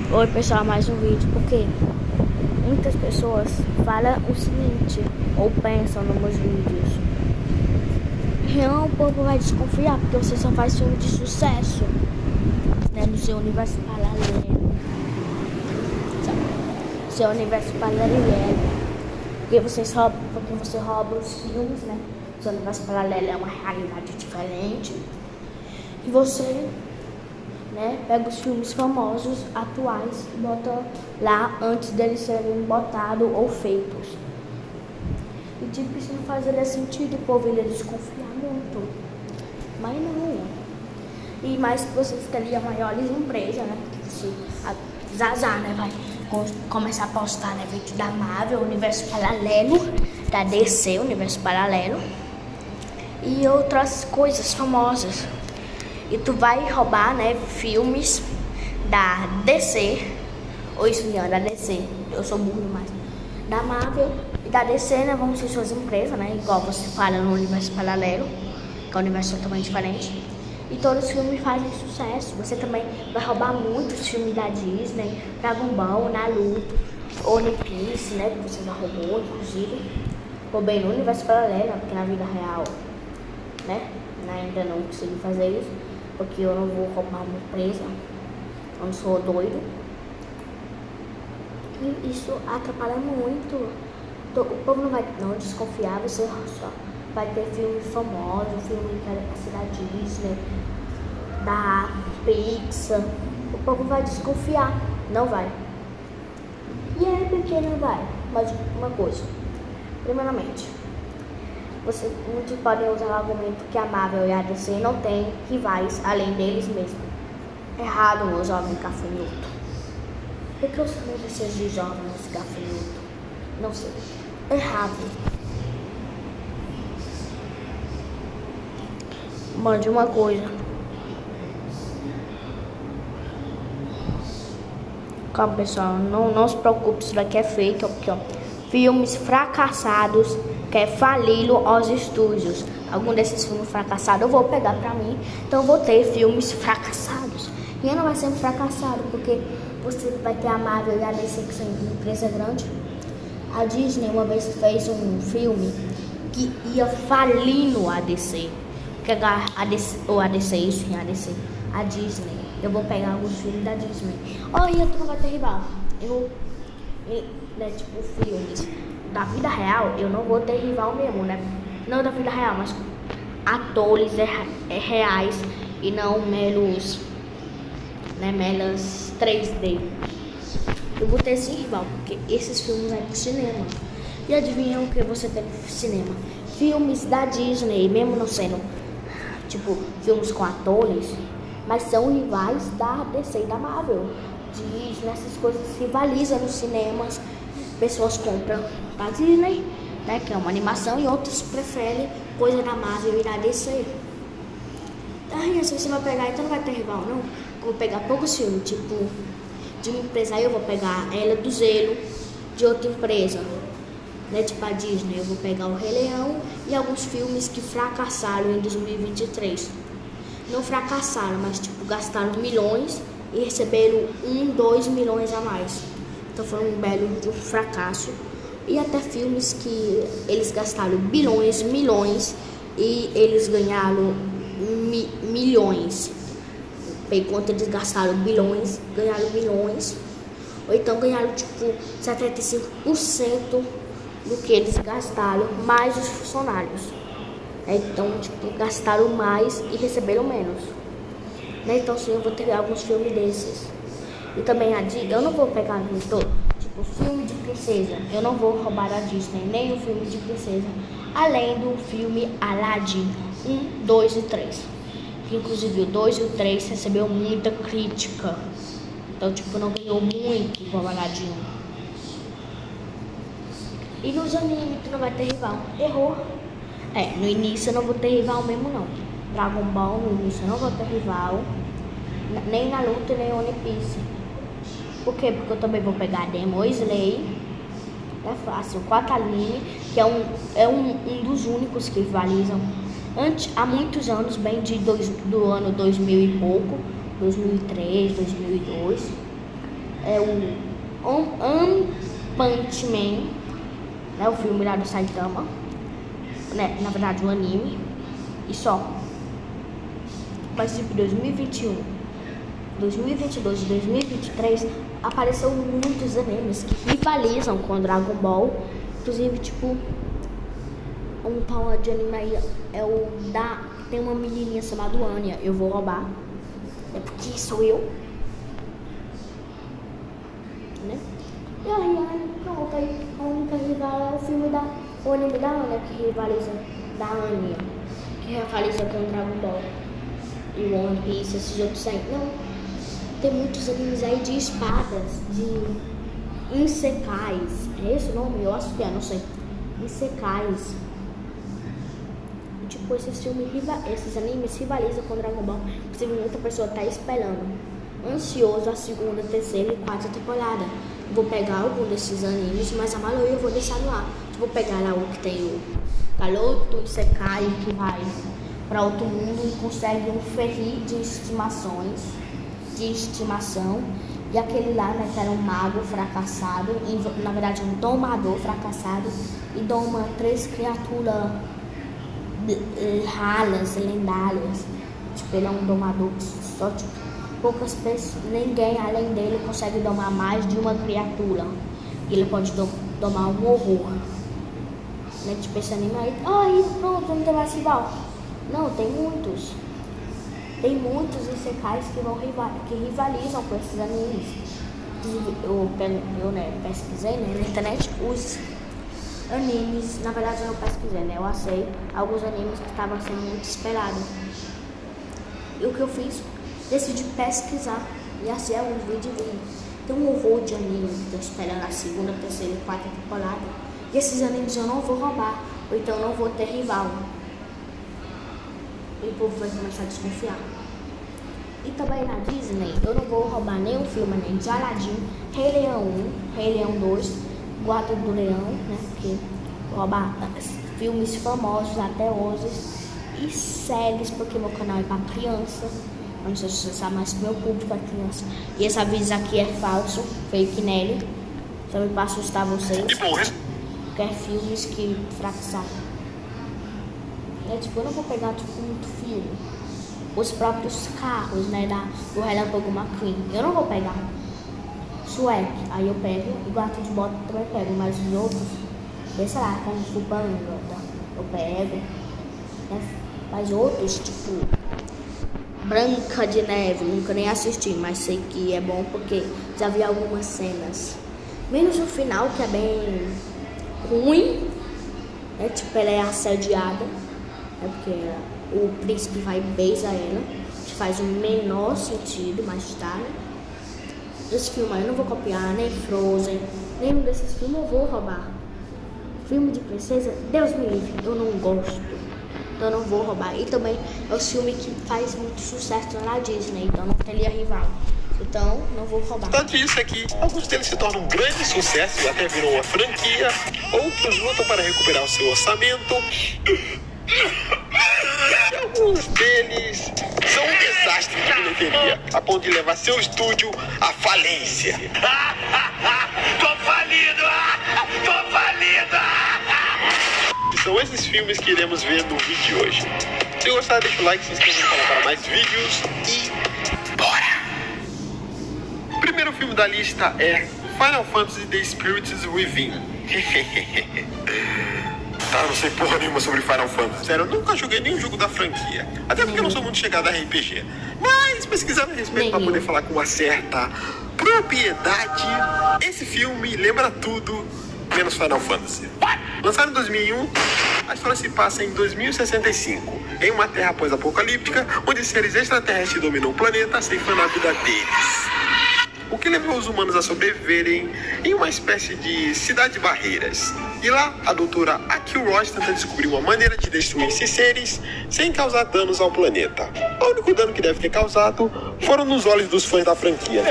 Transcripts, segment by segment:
Oi pessoal, mais um vídeo, porque muitas pessoas falam o seguinte, ou pensam nos meus vídeos: não, o povo vai desconfiar porque você só faz filme de sucesso, né, no seu universo paralelo, sabe? Seu universo paralelo, porque você rouba os filmes, né? Seu universo paralelo é uma realidade diferente, e você, né, pega os filmes famosos, atuais, e bota lá antes deles serem botados ou feitos. E tipo, isso não fazia sentido, o povo ia desconfiar muito. Mas não. E mais que vocês teriam maiores empresas, né? Porque se a Zazá, né, vai começar a postar, né, vídeo da Marvel, universo paralelo, da DC, universo paralelo, e outras coisas famosas. E tu vai roubar, né, filmes da DC, ou isso não, da DC, eu sou burro demais, da Marvel e da DC, né, vão ser suas empresas, né, igual você fala no universo paralelo, que é um universo totalmente diferente. E todos os filmes fazem sucesso. Você também vai roubar muitos filmes da Disney, Dragon Ball, Naruto, One Piece, né, que você já roubou, inclusive. Roubei no universo paralelo, porque na vida real, né, ainda não consegui fazer isso, porque eu não vou roubar uma empresa, eu não sou doido. E isso atrapalha muito. O povo não vai desconfiar, você só vai ter filme famoso, filme que é da Disney, da Pixar. O povo vai desconfiar, não vai. E aí por que não vai? Mas uma coisa, primeiramente, muitos podem usar o argumento que a Marvel e a DC não têm rivais além deles mesmos. Errado, meu jovem gafanhoto. Por que eu chamei vocês de jovens gafanhoto? Não sei. Errado. Mande uma coisa. Calma, pessoal, não se preocupe, isso daqui é fake, porque ó, filmes fracassados quer falir aos estúdios. Algum desses filmes fracassados eu vou pegar pra mim, então eu vou ter filmes fracassados. E não vai ser um fracassado, porque você vai ter a Marvel e a DC, que são empresa grande. A Disney uma vez fez um filme que ia falindo a DC. Pegar a DC, a Disney. Eu vou pegar alguns filmes da Disney. Olha, tu não vai ter rival. Né, tipo, filmes da vida real, eu não vou ter rival mesmo, né? Não da vida real, mas atores reais e não meros, né, meras 3D. Eu vou ter esse rival, porque esses filmes é de cinema. E adivinha o que você tem no cinema? Filmes da Disney, mesmo não sendo tipo filmes com atores, mas são rivais da DC e da Marvel. Disney, essas coisas rivalizam nos cinemas. Pessoas compram da Disney, né, que é uma animação, e outros preferem coisa da Marvel e da DC. Aí se você vai pegar, então não vai ter rival não. Eu vou pegar poucos filmes, tipo de uma empresa, aí eu vou pegar ela do Zelo, de outra empresa, né, tipo a Disney, eu vou pegar o Rei Leão e alguns filmes que fracassaram em 2023. Não fracassaram, mas tipo gastaram milhões e receberam 2 milhões a mais. Então foi um belo de um fracasso. E até filmes que eles gastaram bilhões, milhões, e eles ganharam milhões. Enquanto eles gastaram bilhões, ganharam milhões. Ou então ganharam tipo 75% do que eles gastaram, mais os funcionários. Então, tipo, gastaram mais e receberam menos. Né? Então, sim, eu vou ter alguns filmes desses. E também a Disney, eu não vou pegar tipo, filme de princesa. Eu não vou roubar a Disney, nem o filme de princesa. Além do filme Aladdin 1, 2 e 3. Que, inclusive, o 2 e o 3 recebeu muita crítica. Então, tipo, não ganhou muito com o Aladdin 1. E nos animes tu não vai ter rival. Errou. No início eu não vou ter rival mesmo não. Dragon Ball no início eu não vou ter rival. Nem Naruto, nem One Piece. Por quê? Porque eu também vou pegar Demon Slayer. É fácil. 4 anime, que é um dos únicos que rivalizam. Há muitos anos, bem do ano 2000 e pouco. 2003, 2002. é o One Punch Man, né? O filme lá do Saitama, né? Na verdade, o anime. E só. Mas tipo, 2021, 2022 e 2023 apareceu muitos animes que rivalizam com Dragon Ball. Inclusive, tipo, um tal de anime aí é o da... Tem uma menininha chamada Anya. Eu vou roubar. É porque sou eu. Né? E aí, pronto, aí a única rival é o filme da... O anime da Anya que rivaliza. Da Anya. Que rivaliza com o Dragon Ball. E One Piece, esses outros aí. Não. Tem muitos animes aí de espadas, de isekais. É esse o nome? Eu acho que é, não sei. Isekais. Tipo, esses animes rivalizam com Dragon Ball. Inclusive, muita pessoa tá esperando, ansioso, a segunda, terceira e quarta temporada. Vou pegar algum desses animes, mas a maioria eu vou deixar no ar. Vou pegar lá o que tem o Garoto Isekai, que vai para outro mundo e consegue um ferri de estimação. E aquele lá, né, que era um mago fracassado, na verdade um domador fracassado, e doma 3 criaturas raras, lendárias. Tipo, ele é um domador que só, tipo, poucas pessoas, ninguém além dele consegue domar mais de uma criatura. E ele pode domar um horror. Né? Tipo, esse anime aí, aí pronto, não tem mais rival. Não, tem muitos. Tem muitos isekais que rivalizam com esses animes. Eu pesquisei, né, na internet os animes. Na verdade eu não pesquisei, né? Eu achei alguns animes que estavam sendo muito esperados. E o que eu fiz? Decidi pesquisar e achei alguns vídeos. Tem um horror de anime que estou esperando a segunda, terceira e quarta temporada. E esses animes eu não vou roubar, ou então eu não vou ter rival. E o povo vai começar a desconfiar. E também na Disney, eu não vou roubar nenhum filme, nem de Aladdin, Rei Leão 1, Rei Leão 2, Guarda do Leão, né? Porque vou roubar filmes famosos até hoje e séries, porque meu canal é pra criança. Eu não sei se você sabe, mas meu público é criança. E esse aviso aqui é falso, fake nele. Só pra assustar vocês. Que é filmes que fracassaram. Tipo, eu não vou pegar tipo, muito filme. Os próprios carros, né, do Relâmpago McQueen. Eu não vou pegar. Shrek, aí eu pego. E Gato de Bota também pego. Mas os outros, sei lá, como Fu Panda, eu pego. Né? Mas outros, tipo, Branca de Neve, nunca nem assisti. Mas sei que é bom porque já vi algumas cenas. Menos o final, que é bem ruim. Né? Tipo, ela é assediada. É porque o príncipe vai beijar ela, que faz o menor sentido, mas tá, né? Esse filme aí eu não vou copiar, nem Frozen, nenhum desses filmes eu vou roubar. Filme de princesa, Deus me livre, eu não gosto, então eu não vou roubar. E também é o filme que faz muito sucesso na Disney, então não teria rival. Então, não vou roubar. Tanto isso é que alguns deles se tornam um grande sucesso e até viram uma franquia, outros lutam para recuperar o seu orçamento. Alguns deles são um desastre de bilheteria, a ponto de levar seu estúdio à falência. Tô falido! Tô falido! E são esses filmes que iremos ver no vídeo de hoje. Se gostar, deixa o like, se inscreva no canal para mais vídeos e bora! O primeiro filme da lista é Final Fantasy The Spirits Within. Tá, eu não sei porra nenhuma sobre Final Fantasy. Sério, eu nunca joguei nenhum jogo da franquia. Até porque eu não sou muito chegado a RPG. Mas, pesquisando a respeito pra poder falar com uma certa propriedade, esse filme lembra tudo, menos Final Fantasy. Lançado em 2001, a história se passa em 2065, em uma terra pós-apocalíptica, onde seres extraterrestres dominam o planeta, ceifando a vida deles. O que levou os humanos a sobreviverem em uma espécie de cidade de barreiras. E lá, a doutora Akil Ross tenta descobrir uma maneira de destruir esses seres sem causar danos ao planeta. O único dano que deve ter causado foram nos olhos dos fãs da franquia.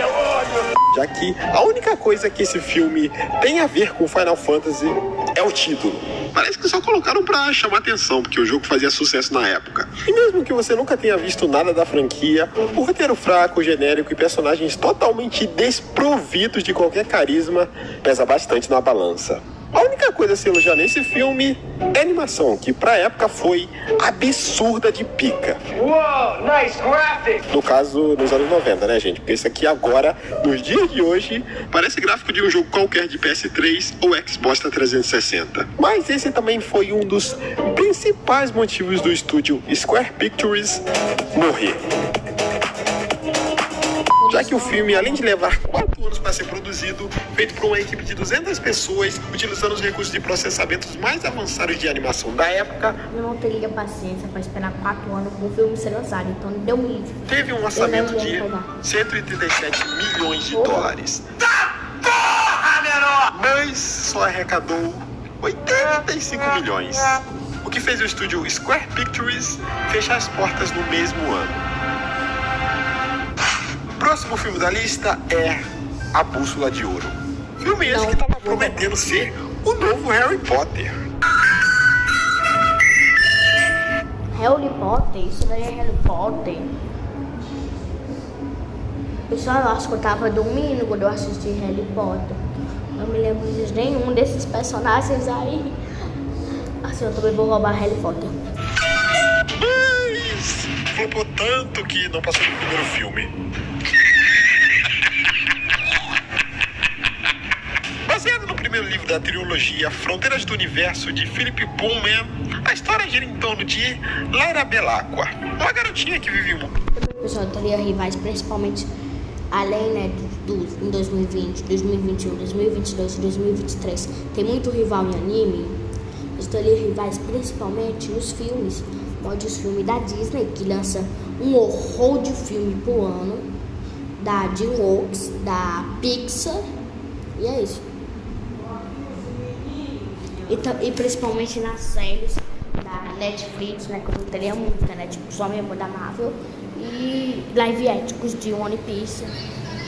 Já que a única coisa que esse filme tem a ver com Final Fantasy é o título. Parece que só colocaram pra chamar atenção, porque o jogo fazia sucesso na época. E mesmo que você nunca tenha visto nada da franquia, o roteiro fraco, genérico e personagens totalmente desprovidos de qualquer carisma pesa bastante na balança. A única coisa a se elogiar nesse filme é a animação, que pra época foi absurda de pica. Whoa, nice graphic! No caso, nos anos 90, né, gente? Porque isso aqui agora, nos dias de hoje, parece gráfico de um jogo qualquer de PS3 ou Xbox 360. Mas esse também foi um dos principais motivos do estúdio Square Pictures morrer. Já que o filme, além de levar 4 anos para ser produzido, feito por uma equipe de 200 pessoas, utilizando os recursos de processamentos mais avançados de animação da época, Eu não teria paciência para esperar 4 anos para o filme ser lançado, então deu um livro. teve um orçamento de 137 milhões de dólares. Porra, menor! Mas só arrecadou 85 milhões. O que fez o estúdio Square Pictures fechar as portas no mesmo ano. O próximo filme da lista é A Bússola de Ouro. Filme esse que estava prometendo ser o novo Harry Potter. Harry Potter? Isso daí é Harry Potter. Pessoal, eu acho que eu tava dormindo quando eu assisti Harry Potter. Não me lembro de nenhum desses personagens aí. Assim, eu também vou roubar Harry Potter. Mas flopou tanto que não passou no primeiro filme. Baseado no primeiro livro da trilogia Fronteiras do Universo, de Philip Pullman, a história gira em torno de Lyra Belacqua, uma garotinha que vive em um... Pessoal, eu teria rivais principalmente além, né, em 2020, 2021, 2022 e 2023. Tem muito rival em anime. Eu teria rivais principalmente nos filmes. Pode os filmes da Disney, que lança um horror de filme por ano, da DreamWorks, da Pixar, e é isso. E principalmente nas séries da Netflix, né, que eu teria muita, né, tipo, só mesmo da Marvel, e live éticos de One Piece,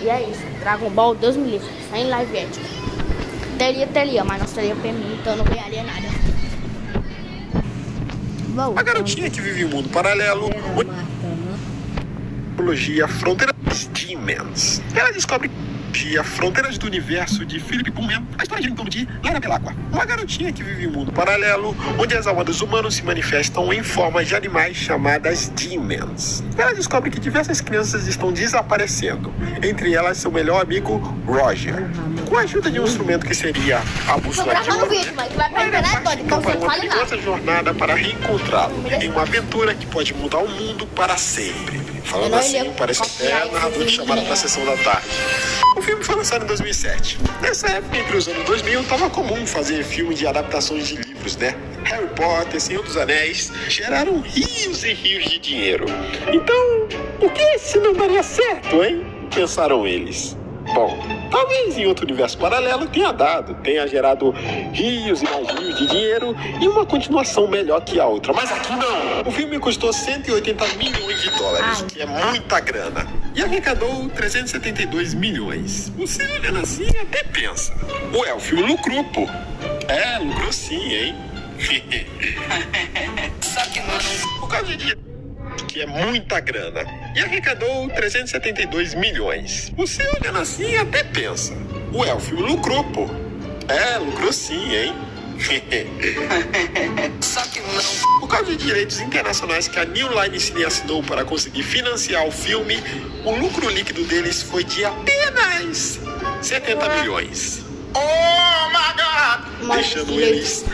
e é isso. Dragon Ball, Deus me livre, sem live ético. Teria, mas não seria pra mim, então eu não ganharia nada. A garotinha que vive em um mundo paralelo, trilogia Fronteiras Demons. Ela descobre que a Fronteiras do Universo, de Philip Pullman, a história gira em torno de Lyra Belacqua, uma garotinha que vive em um mundo paralelo onde as almas dos humanos se manifestam em formas de animais chamadas Demons. Ela descobre que diversas crianças estão desaparecendo, entre elas seu melhor amigo Roger. Com a ajuda de um instrumento que seria a bússola de ouro, Lyra parte então para uma perigosa jornada para reencontrá-lo em uma aventura que pode mudar o mundo para sempre. Falando assim, parece até narrador de chamada pra sessão da tarde. O filme foi lançado em 2007. Nessa época, entre os anos 2000, estava comum fazer filme de adaptações de livros, né? Harry Potter, Senhor dos Anéis, geraram rios e rios de dinheiro. Então, por que se não daria certo, hein? Pensaram eles. Bom, talvez em outro universo paralelo tenha gerado rios e mais rios de dinheiro e uma continuação melhor que a outra. Mas aqui não! O filme custou 180 milhões de dólares, que é muita grana. E arrecadou 372 milhões. Você olhando assim até pensa. Ué, o filme lucrou, pô. É, lucrou sim, hein? Só que não. Por causa de... que é muita grana. E arrecadou 372 milhões. Você olhando assim até pensa. Ué, o filme lucrou, pô. É, lucrou sim, hein? Só que não. Por causa de direitos internacionais que a New Line Cine assinou para conseguir financiar o filme, o lucro líquido deles foi de apenas 70 milhões. Oh my God! Deixando eles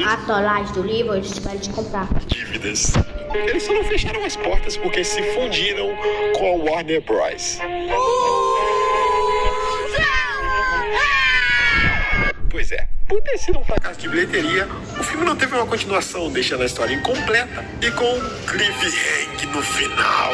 atolados do livro, eles tiveram de comprar dívidas. Eles só não fecharam as portas porque se fundiram com a Warner Bros. Pois é, por ter sido um fracasso de bilheteria, o filme não teve uma continuação, deixando a história incompleta e com um cliffhanger no final.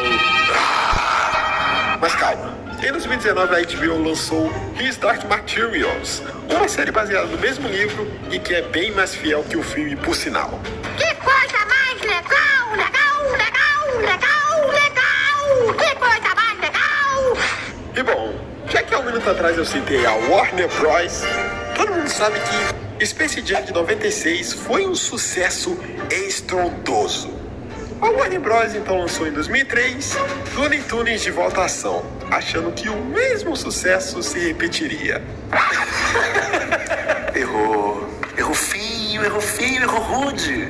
Mas calma, em 2019 a HBO lançou His Dark Materials, uma série baseada no mesmo livro e que é bem mais fiel que o filme, por sinal. Que coisa mais legal, legal, legal, legal, legal! Que coisa mais legal! E bom, já que há um minuto atrás eu citei a Warner Bros., todo mundo sabe que Space Jam de 96 foi um sucesso estrondoso. A Warner Bros. Então lançou em 2003 Looney Tunes de volta à ação, achando que o mesmo sucesso se repetiria. Errou feio, errou rude.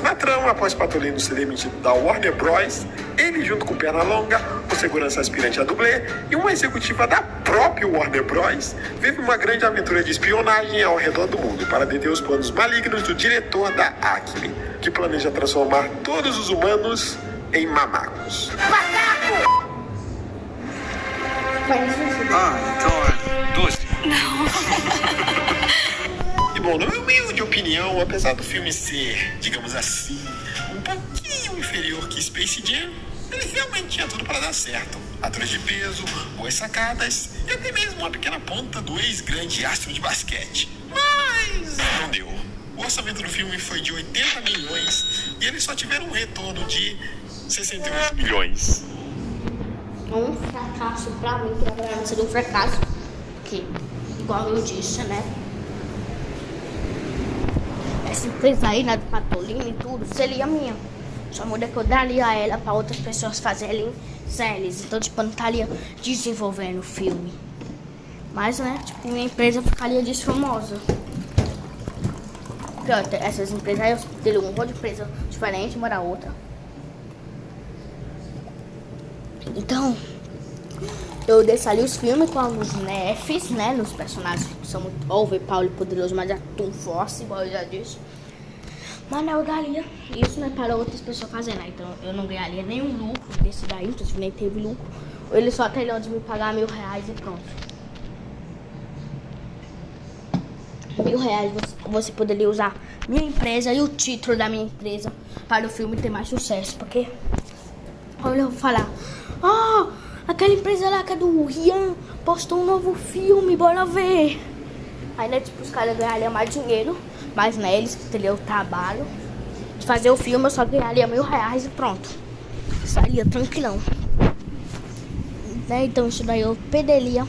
Na trama, após Patolino ser demitido da Warner Bros., ele, junto com Pernalonga, o segurança aspirante a dublê e uma executiva da própria Warner Bros., vive uma grande aventura de espionagem ao redor do mundo para deter os planos malignos do diretor da Acme, que planeja transformar todos os humanos em mamacos. Então é doce. E bom, na minha humilde opinião, apesar do filme ser, digamos assim, um pouquinho inferior que Space Jam, ele realmente tinha tudo para dar certo. Atores de peso, boas sacadas e até mesmo uma pequena ponta do ex-grande astro de basquete. Mas não deu. O orçamento do filme foi de 80 milhões e eles só tiveram um retorno de 68 milhões. Um fracasso pra mim, que na verdade não seria um fracasso, porque, igual eu disse, né? Essa empresa aí, né, do Patolino e tudo, seria minha. Só muda que eu daria ela pra outras pessoas fazerem séries. Então, tipo, eu não estaria desenvolvendo o filme. Mas, né, tipo, minha empresa ficaria desfamosa. Porque, ó, essas empresas aí, eu teria um monte de empresa diferente, uma da outra. Então, eu deixaria os filmes com alguns nefs, né? Nos personagens que são muito overpower e poderosos, mas atum force, igual eu já disse. Mas eu daria isso, né, para outras pessoas fazerem, né? Então eu não ganharia nenhum lucro desse daí, inclusive nem teve lucro. Ou eles só teriam de me pagar R$1.000 e pronto. R$1.000 você poderia usar minha empresa e o título da minha empresa para o filme ter mais sucesso, porque olha, eu vou falar, aquela empresa lá que é do Rian postou um novo filme, bora ver. Aí, né, tipo, os caras ganhariam mais dinheiro, mas, né, eles teriam o trabalho de fazer o filme, eu só ganharia R$1.000 e pronto. Estaria tranquilão. Né, então isso daí eu perderia,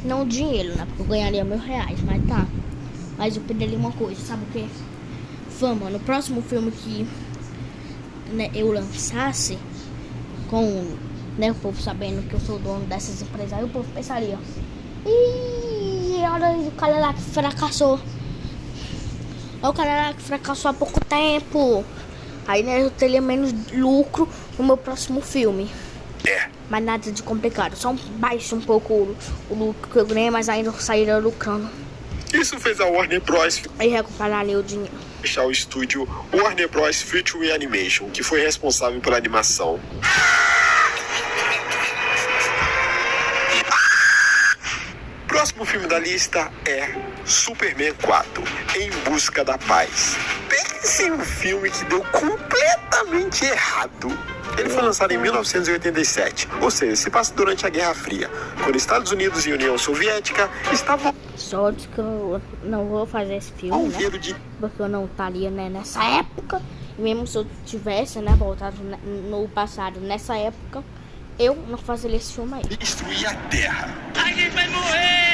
não dinheiro, né, porque eu ganharia R$1.000, mas tá. Mas eu perderia uma coisa, sabe o quê? Fama. No próximo filme que, né, eu lançasse, com, né, o povo sabendo que eu sou o dono dessas empresas, aí o povo pensaria, olha o cara lá que fracassou. Olha o cara lá que fracassou há pouco tempo. Aí, né, eu teria menos lucro no meu próximo filme. Mas nada de complicado, só baixo um pouco o lucro que eu ganhei, mas ainda sairia lucrando. Isso fez a Warner Bros. Aí recuperaria o dinheiro. Fechar o estúdio Warner Bros. Feature Animation, que foi responsável pela animação. Próximo filme da lista é Superman 4, Em Busca da Paz. Pense em um filme que deu completamente errado. Ele foi lançado em 1987, ou seja, se passa durante a Guerra Fria, quando Estados Unidos e União Soviética estavam... Só diz que eu não vou fazer esse filme, né? Porque eu não estaria, né, nessa época. E mesmo se eu tivesse, né, voltado no passado nessa época, eu não fazeria esse filme aí. Destruir a Terra. A gente vai morrer!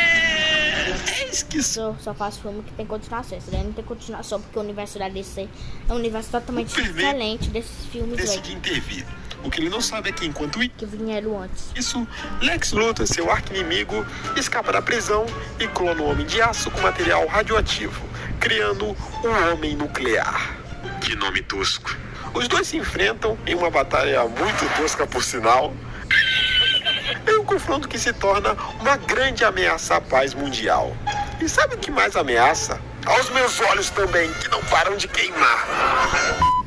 Eis que Eu só faço filme que tem continuação. Esse daí não tem continuação porque o universo da DC é um universo totalmente diferente desses filmes aí decide intervir. O que ele não sabe é que enquanto que vieram antes. isso, Lex Luthor, seu arqui-inimigo, escapa da prisão e clona um homem de aço com material radioativo, criando um homem nuclear. Que nome tosco. Os dois se enfrentam em uma batalha muito tosca, por sinal. É um confronto que se torna uma grande ameaça à paz mundial. E sabe o que mais ameaça? Aos meus olhos também, que não param de queimar.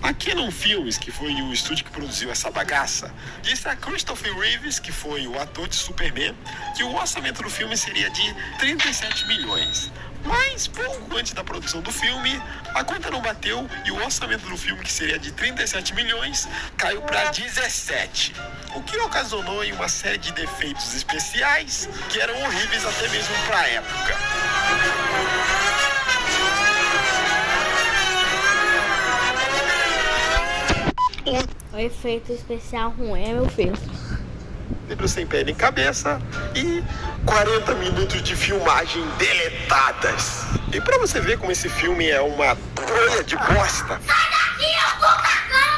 A Canon Films, que foi o estúdio que produziu essa bagaça, disse a Christopher Reeves, que foi o ator de Superman, que o orçamento do filme seria de 37 milhões. Mas pouco antes da produção do filme, a conta não bateu e o orçamento do filme, que seria de 37 milhões, caiu para 17. O que ocasionou em uma série de defeitos especiais que eram horríveis até mesmo para a época. O efeito especial ruim é meu filho. Livro sem pé nem cabeça e 40 minutos de filmagem deletadas. E pra você ver como esse filme é uma trolha de bosta.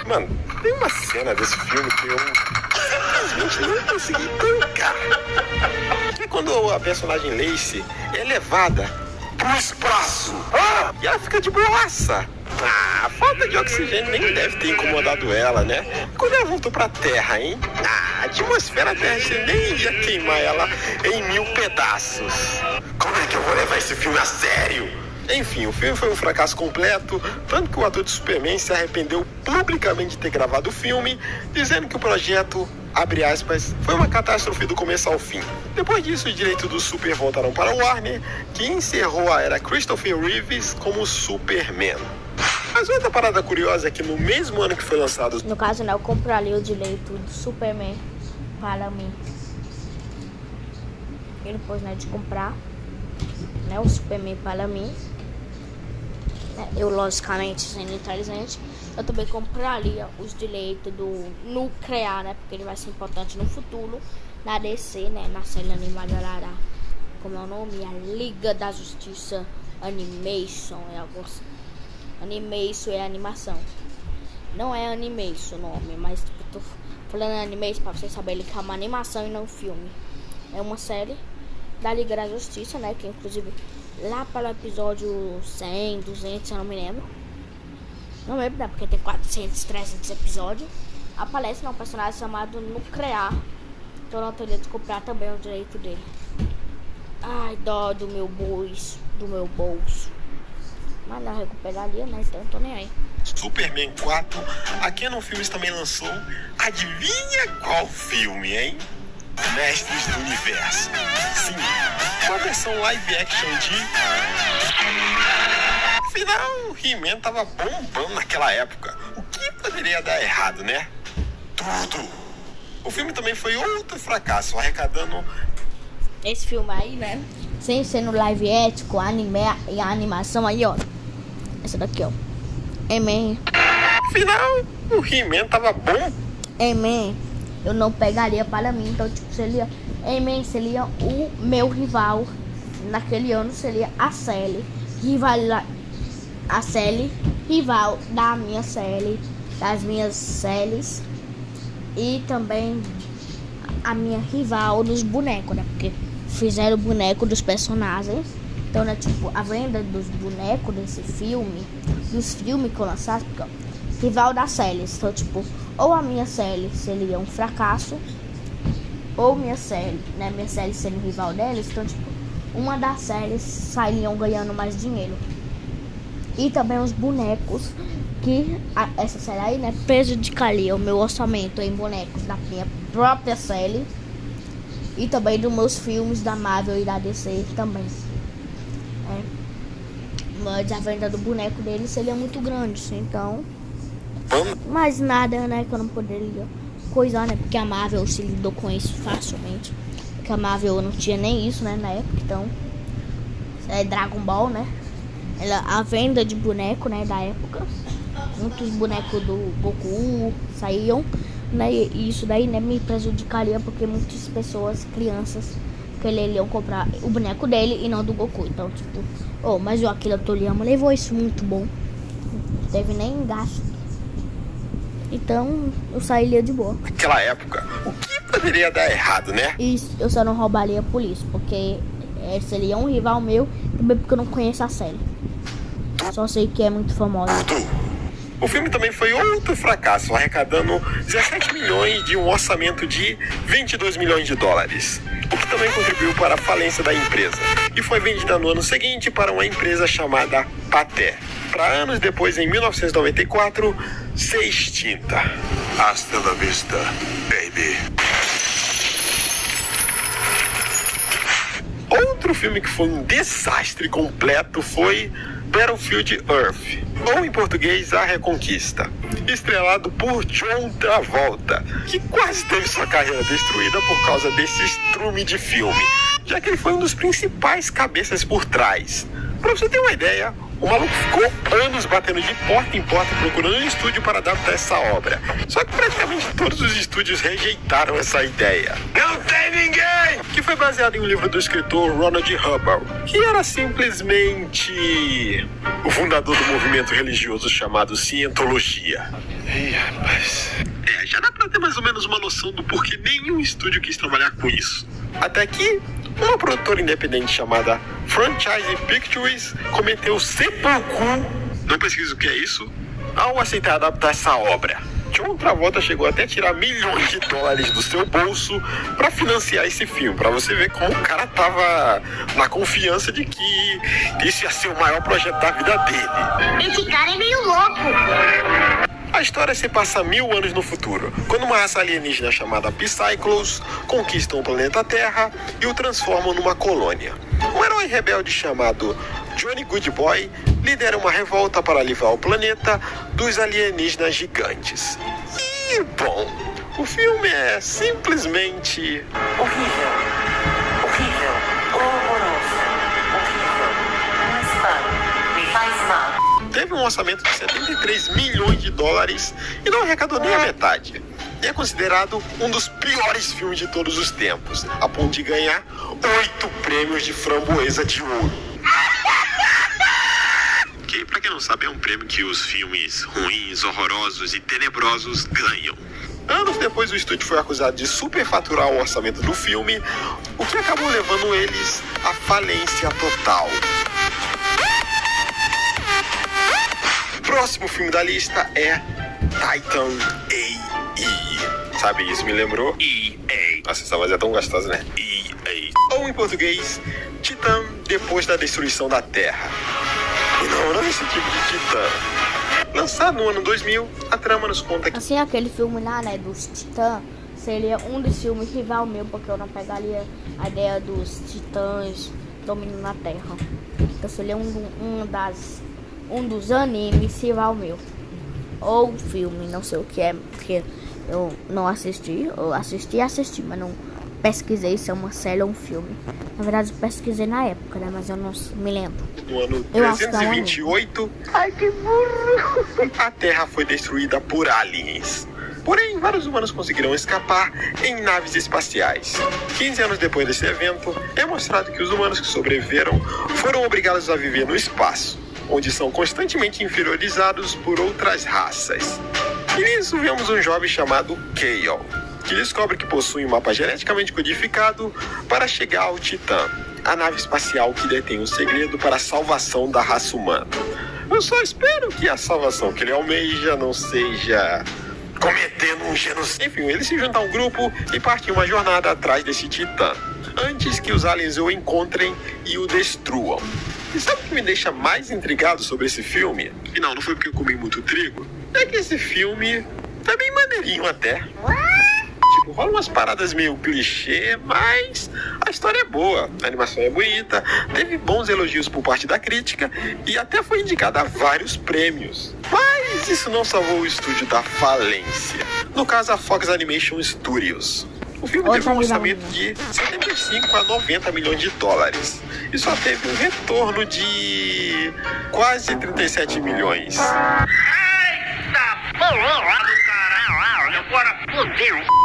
Mano, tem uma cena desse filme que eu simplesmente não consegui tancar. É quando a personagem Lacey é levada pro espaço. E ela fica de boaça. A falta de oxigênio nem deve ter incomodado ela, né? Quando ela voltou pra Terra, hein? A atmosfera terrestre nem ia queimar ela em 1000 pedaços. Como é que eu vou levar esse filme a sério? Enfim, o filme foi um fracasso completo, tanto que o ator de Superman se arrependeu publicamente de ter gravado o filme, dizendo que o projeto, abre aspas, foi uma catástrofe do começo ao fim. Depois disso, os direitos do Super voltaram para a Warner, que encerrou a era Christopher Reeves como Superman. Mas outra parada curiosa é que no mesmo ano que foi lançado... No caso, né, eu compraria o direito do Superman para mim. E depois, né, de comprar, né, o Superman para mim, né, eu, logicamente, sendo inteligente, eu também compraria os direitos do Nuclear, né, porque ele vai ser importante no futuro, na DC, né, na série animada lá, como é o nome? A Liga da Justiça Animation, é algo assim. Animation é animação. Não é Animation o nome, mas tipo, tô falando Animation pra vocês saberem que é uma animação e não um filme. É uma série da Liga da Justiça, né? Que inclusive lá para o episódio 100, 200, eu não me lembro. Não lembro, né? Porque tem 400, 300 episódios. Aparece um personagem chamado Nuclear. Então eu não teria de comprar também o direito dele. Ai, dó do meu bolso. Mas não recuperaria, né? Então eu tô nem aí. Superman 4, a Canon Filmes também lançou, adivinha qual filme, hein? Mestres do Universo. Sim, uma versão live action de... Afinal, o He-Man tava bombando naquela época. O que poderia dar errado, né? Tudo. O filme também foi outro fracasso, arrecadando... Esse filme aí, né? Sem ser no live ético, anime e a animação aí, ó. Essa daqui, ó. He-Man. Afinal, o He-Man tava bom. He-Man, eu não pegaria para mim. Então, tipo, seria... He-Man seria o meu rival. Naquele ano seria a Sally. A Sally, rival da minha Sally. Das minhas Sallys. E também a minha rival dos bonecos, né? Porque fizeram o boneco dos personagens. Então, né, tipo, a venda dos bonecos desse filme, dos filmes que eu lançasse, porque, ó, rival da Sally. Então, tipo, ou a minha Sally seria um fracasso, ou minha Sally, né, minha Sally sendo rival deles. Então, tipo, uma das Sallys sairiam ganhando mais dinheiro. E também os bonecos, que essa série aí, né, prejudicaria o meu orçamento em bonecos da minha própria Sally. E também dos meus filmes da Marvel e da DC também. Mas a venda do boneco dele seria muito grande, então... Mas nada, né, que eu não poderia coisar, né? Porque a Marvel se lidou com isso facilmente. Porque a Marvel não tinha nem isso, né, na época, então... É Dragon Ball, né? A venda de boneco, né, da época. Muitos bonecos do Goku saíam, né? E isso daí, né, me prejudicaria, porque muitas pessoas, crianças, queriam comprar o boneco dele e não do Goku. Então, tipo, mas o Akira Toriyama levou isso muito bom. Não teve nem gasto. Então, eu sairia de boa. Naquela época, o que poderia dar errado, né? E eu só não roubaria por isso, porque seria um rival meu, também porque eu não conheço a série. Só sei que é muito famosa. O filme também foi outro fracasso, arrecadando 17 milhões de um orçamento de 22 milhões de dólares. O que também contribuiu para a falência da empresa. E foi vendida no ano seguinte para uma empresa chamada Pathé. Para anos depois, em 1994, ser extinta. Hasta la vista, baby. Outro filme que foi um desastre completo foi Battlefield Earth, ou em português, A Reconquista, estrelado por John Travolta, que quase teve sua carreira destruída por causa desse estrume de filme, já que ele foi um dos principais cabeças por trás. Para você ter uma ideia, O maluco ficou anos batendo de porta em porta procurando um estúdio para adaptar essa obra. Só que praticamente todos os estúdios rejeitaram essa ideia. Não tem ninguém! Que foi baseado em um livro do escritor Ronald Hubble, que era simplesmente o fundador do movimento religioso chamado Cientologia. Ih, rapaz. Já dá pra ter mais ou menos uma noção do porquê nenhum estúdio quis trabalhar com isso. Até que uma produtora independente chamada Franchise Pictures cometeu sepulcro, não pesquiso o que é isso, ao aceitar adaptar essa obra. John Travolta chegou até a tirar milhões de dólares do seu bolso para financiar esse filme, para você ver como o cara tava na confiança de que esse ia ser o maior projeto da vida dele. Esse cara é meio louco. A história se passa 1000 anos no futuro, quando uma raça alienígena chamada Psychlos conquistam o planeta Terra e o transformam numa colônia. Um herói rebelde chamado Johnny Goodboy lidera uma revolta para livrar o planeta dos alienígenas gigantes. E, bom, o filme é simplesmente horrível, horroroso, horrível, me faz mal. Teve um orçamento de 73 milhões de dólares e não arrecadou nem a metade. E é considerado um dos piores filmes de todos os tempos, a ponto de ganhar 8 prêmios de framboesa de ouro. Que, pra quem não sabe, é um prêmio que os filmes ruins, horrorosos e tenebrosos ganham. Anos depois, o estúdio foi acusado de superfaturar o orçamento do filme, o que acabou levando eles à falência total. Próximo filme da lista é Titan A.E. Sabe, isso me lembrou EA. Nossa, essa voz é tão gostosa, né? EA. Ou em português, Titã depois da destruição da Terra. E não esse tipo de Titã. Lançado no ano 2000, a trama nos conta que... Assim, aquele filme lá, né, dos Titãs, seria um dos filmes rival meu, porque eu não pegaria a ideia dos Titãs dominando a Terra. Então seria um dos animes rival meu. Ou filme, não sei o que é, porque eu não assisti. Eu assisti, mas não pesquisei se é uma série ou um filme. Na verdade, eu pesquisei na época, né, mas eu não me lembro. No ano 328, ai que burro, a Terra foi destruída por aliens. Porém, vários humanos conseguiram escapar em naves espaciais. 15 anos depois desse evento, é mostrado que os humanos que sobreviveram foram obrigados a viver no espaço, onde são constantemente inferiorizados por outras raças. E nisso vemos um jovem chamado Kale, que descobre que possui um mapa geneticamente codificado para chegar ao Titã, a nave espacial que detém o segredo para a salvação da raça humana. Eu só espero que a salvação que ele almeja não seja cometendo um genocídio. Enfim, ele se junta a um grupo e parte em uma jornada atrás desse Titã, antes que os aliens o encontrem e o destruam. E sabe o que me deixa mais intrigado sobre esse filme? E não foi porque eu comi muito trigo. É que esse filme é bem maneirinho até. Tipo, rola umas paradas meio clichê, mas a história é boa, a animação é bonita, teve bons elogios por parte da crítica e até foi indicada a vários prêmios. Mas isso não salvou o estúdio da falência. No caso, a Fox Animation Studios. O filme teve um orçamento de 75 a 90 milhões de dólares e só teve um retorno de quase 37 milhões.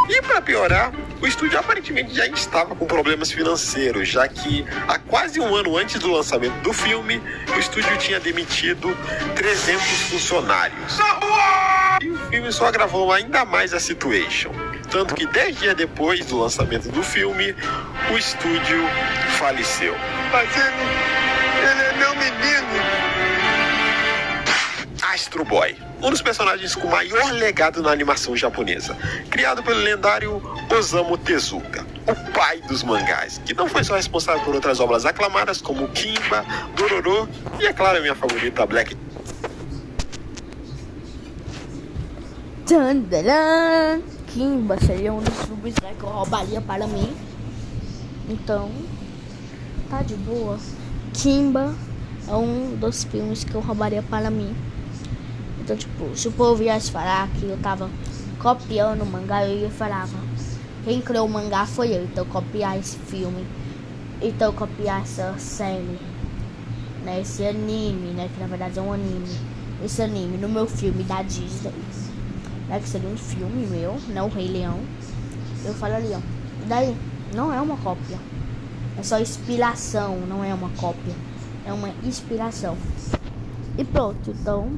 E para piorar, o estúdio aparentemente já estava com problemas financeiros, já que há quase um ano antes do lançamento do filme, o estúdio tinha demitido 300 funcionários. E o filme só agravou ainda mais a situation. Tanto que 10 dias depois do lançamento do filme, o estúdio faleceu. Mas ele é meu menino. Astro Boy, um dos personagens com maior legado na animação japonesa, criado pelo lendário Osamu Tezuka, o pai dos mangás, que não foi só responsável por outras obras aclamadas como Kimba, Dororo e, é claro, a minha favorita, Black. Kimba seria um dos filmes, né, que eu roubaria para mim. Então, tá de boa. Kimba é um dos filmes que eu roubaria para mim. Então, tipo, se o povo viesse falar que eu tava copiando o mangá, eu ia falar, quem criou o mangá foi eu, então copiar esse filme, então copiar essa série, né, esse anime, né, que na verdade é um anime, esse anime no meu filme da Disney, né, que seria um filme meu, né, o Rei Leão, eu falaria, e daí, não é uma cópia, é só inspiração, não é uma cópia, é uma inspiração. E pronto, então...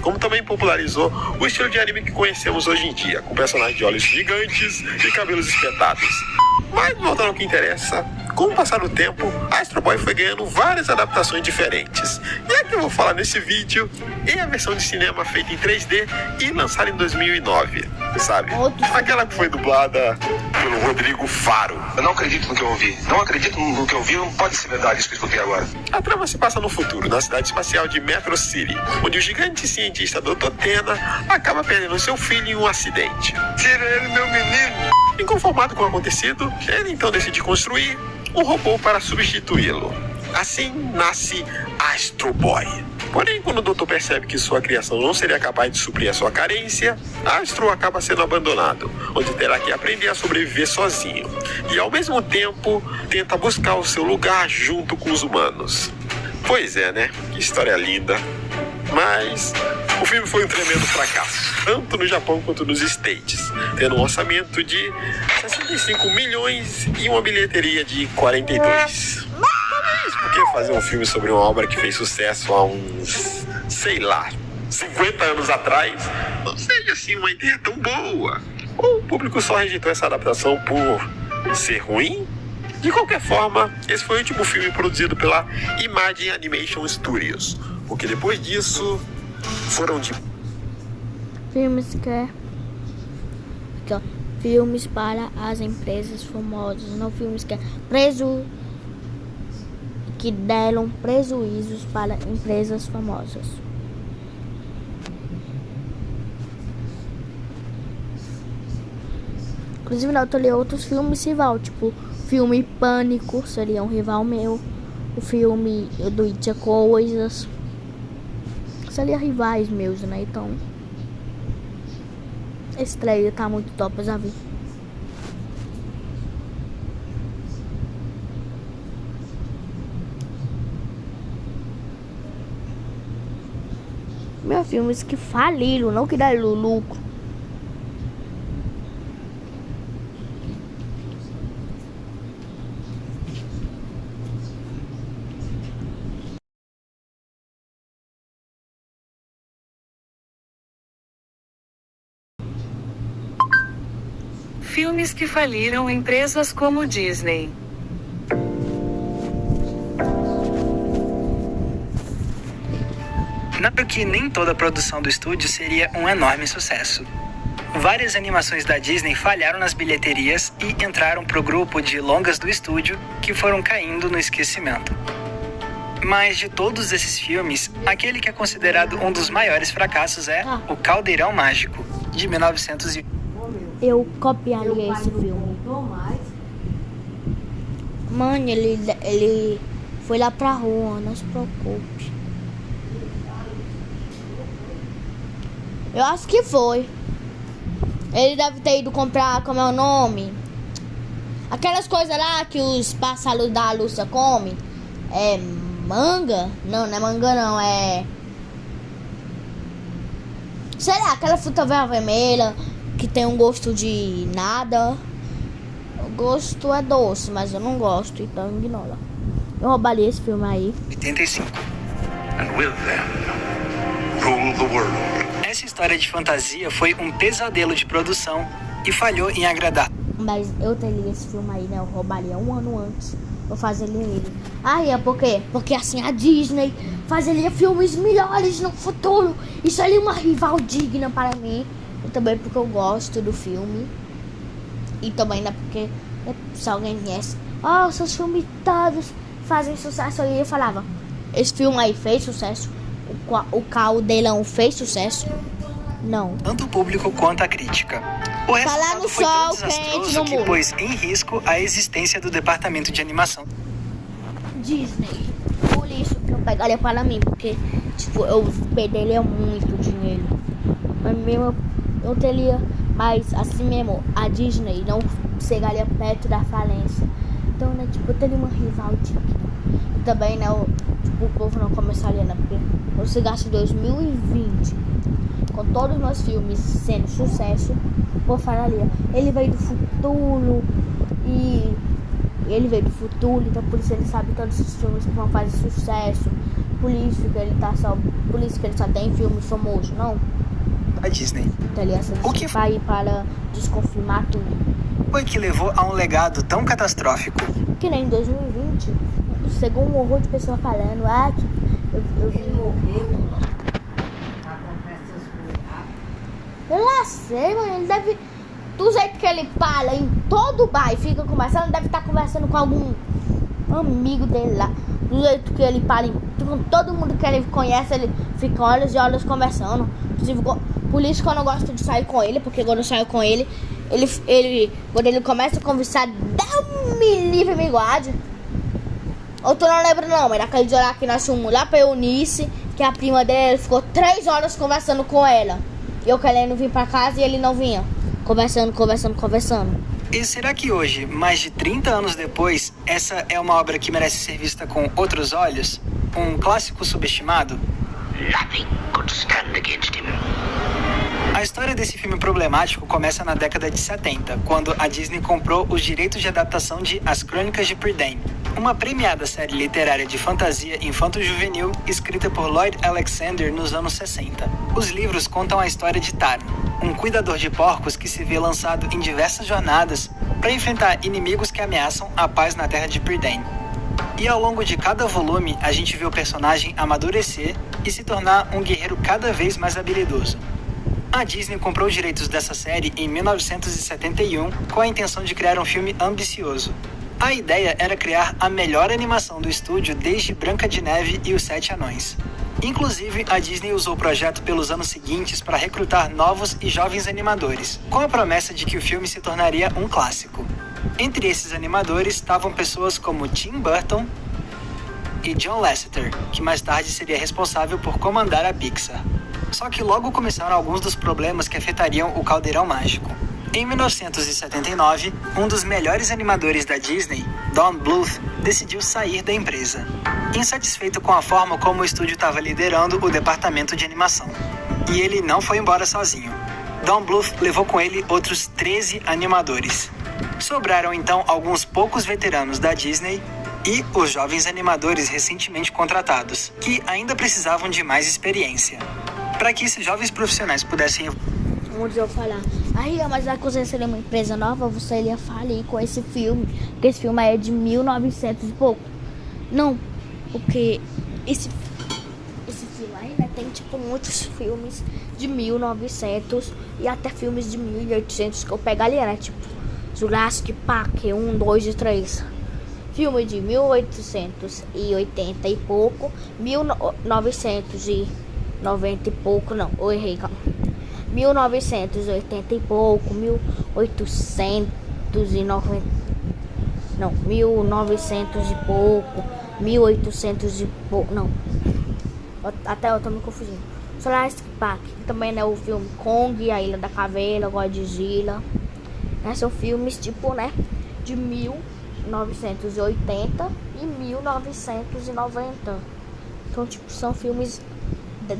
Como também popularizou o estilo de anime que conhecemos hoje em dia, com personagens de olhos gigantes e cabelos espetados. Mas voltando ao que interessa, com o passar do tempo, Astro Boy foi ganhando várias adaptações diferentes. E a que eu vou falar nesse vídeo é a versão de cinema feita em 3D e lançada em 2009, sabe? Aquela que foi dublada pelo Rodrigo Faro. Eu não acredito no que eu ouvi. Não acredito no que eu ouvi, não pode ser verdade isso que eu escutei agora. A trama se passa no futuro, na cidade espacial de Metro City, onde o gigante cientista Dr. Tena acaba perdendo seu filho em um acidente. Tira ele, meu menino! Inconformado com o acontecido, ele então decide construir um robô para substituí-lo. Assim nasce Astro Boy. Porém, quando o doutor percebe que sua criação não seria capaz de suprir a sua carência, Astro acaba sendo abandonado, onde terá que aprender a sobreviver sozinho. E ao mesmo tempo, tenta buscar o seu lugar junto com os humanos. Pois é, né? Que história linda. Mas o filme foi um tremendo fracasso, tanto no Japão quanto nos States, tendo um orçamento de 65 milhões e uma bilheteria de 42. Talvez porque fazer um filme sobre uma obra que fez sucesso há uns, sei lá, 50 anos atrás, não seja assim uma ideia tão boa. Ou o público só rejeitou essa adaptação por ser ruim? De qualquer forma, esse foi o último filme produzido pela Imagine Animation Studios, porque depois disso foram de filmes filmes para as empresas famosas, não filmes que deram prejuízos para empresas famosas. Inclusive, eu tô lendo outros filmes rival, tipo filme Pânico seria um rival meu, o filme do It Coisas seria rivais meus, né? Então esse trailer tá muito top, eu já vi. Meus filmes que faliram, não que deram lucro. Filmes que faliram empresas como Disney. Claro que nem toda a produção do estúdio seria um enorme sucesso. Várias animações da Disney falharam nas bilheterias e entraram pro grupo de longas do estúdio que foram caindo no esquecimento. Mas de todos esses filmes, aquele que é considerado um dos maiores fracassos é O Caldeirão Mágico, de 1900. Eu copiaria esse filme. Mano, ele foi lá pra rua, não se preocupe. Eu acho que foi. Ele deve ter ido comprar, como é o nome? Aquelas coisas lá que os pássaros da Lúcia comem. É manga? Não, não é manga não, é... sei lá, aquela fruta vermelha que tem um gosto de nada. O gosto é doce, mas eu não gosto, então ignora. Eu roubaria esse filme aí. 85. And with them, rule the world. Essa história de fantasia foi um pesadelo de produção e falhou em agradar. Mas eu teria esse filme aí, né? Eu roubaria um ano antes. Eu fazeria ele. É por quê? Porque assim a Disney fazeria filmes melhores no futuro. Isso seria uma rival digna para mim. E também porque eu gosto do filme. E também porque se alguém viesse, seus filmes todos fazem sucesso. E eu falava, esse filme aí fez sucesso? O Caldeirão fez sucesso? Não. Tanto o público quanto a crítica. O resultado foi tão desastroso que pôs em risco a existência do departamento de animação. Disney. Por isso que eu pegaria para mim, porque tipo, eu perderia muito dinheiro. Mas mesmo eu teria, mas assim mesmo, a Disney não chegaria perto da falência. Então, né, tipo, eu teria uma rival digna. E também, né, o povo não começar ali, né? Porque quando você gasta em 2020, com todos os meus filmes sendo sucesso, o povo fala ali, ele veio do futuro e ele veio do futuro, então por isso ele sabe todos os filmes que vão fazer sucesso, por isso que ele só tem filme famoso, não? A Disney. Então ele O que vai para desconfirmar tudo. foi que levou a um legado tão catastrófico? Que nem em 2020, chegou um horror de pessoas falando, que eu vi. Eu lá sei, mano, ele deve. Do jeito que ele fala em todo o bar e fica conversando, ele deve estar conversando com algum amigo dele lá. Do jeito que ele fala com todo mundo que ele conhece, ele fica horas e horas conversando. Inclusive, por isso que eu não gosto de sair com ele, porque quando eu saio com ele, quando ele começa a conversar, me livre, me guarde. Ou tu não lembra não, mas naquele dia lá que nós fomos lá pra Eunice, que a prima dele ficou 3 horas conversando com ela. E eu querendo vir pra casa e ele não vinha. Conversando. E será que hoje, mais de 30 anos depois, essa é uma obra que merece ser vista com outros olhos? Um clássico subestimado? Nothing could stand against him. A história desse filme problemático começa na década de 70, quando a Disney comprou os direitos de adaptação de As Crônicas de Prydain, uma premiada série literária de fantasia infanto-juvenil escrita por Lloyd Alexander nos anos 60. Os livros contam a história de Taran, um cuidador de porcos que se vê lançado em diversas jornadas para enfrentar inimigos que ameaçam a paz na terra de Prydain. E ao longo de cada volume, a gente vê o personagem amadurecer e se tornar um guerreiro cada vez mais habilidoso. A Disney comprou os direitos dessa série em 1971 com a intenção de criar um filme ambicioso. A ideia era criar a melhor animação do estúdio desde Branca de Neve e os 7 Anões. Inclusive, a Disney usou o projeto pelos anos seguintes para recrutar novos e jovens animadores, com a promessa de que o filme se tornaria um clássico. Entre esses animadores estavam pessoas como Tim Burton e John Lasseter, que mais tarde seria responsável por comandar a Pixar. Só que logo começaram alguns dos problemas que afetariam o Caldeirão Mágico. Em 1979, um dos melhores animadores da Disney, Don Bluth, decidiu sair da empresa, insatisfeito com a forma como o estúdio estava liderando o departamento de animação. E ele não foi embora sozinho. Don Bluth levou com ele outros 13 animadores. Sobraram então alguns poucos veteranos da Disney e os jovens animadores recentemente contratados, que ainda precisavam de mais experiência. Para que esses jovens profissionais pudessem... Um dia eu falar, mas vai que você seria uma empresa nova, você iria falir com esse filme, porque esse filme é de 1900 e pouco. Não, porque esse filme ainda tem tipo muitos filmes de 1900 e até filmes de 1800 que eu pego ali, né? Tipo Jurassic Park 1, 2 e 3. Filme de 1880 e pouco, 1990 e pouco, não, eu errei, calma. 1980 e pouco, 1890, não, 1900 e pouco, 1800 e pouco, não, até eu tô me confundindo. Jurassic Park, também né, o filme Kong, A Ilha da Caveira, Godzilla, né, são filmes tipo, né, de 1980 e 1990, então tipo, são filmes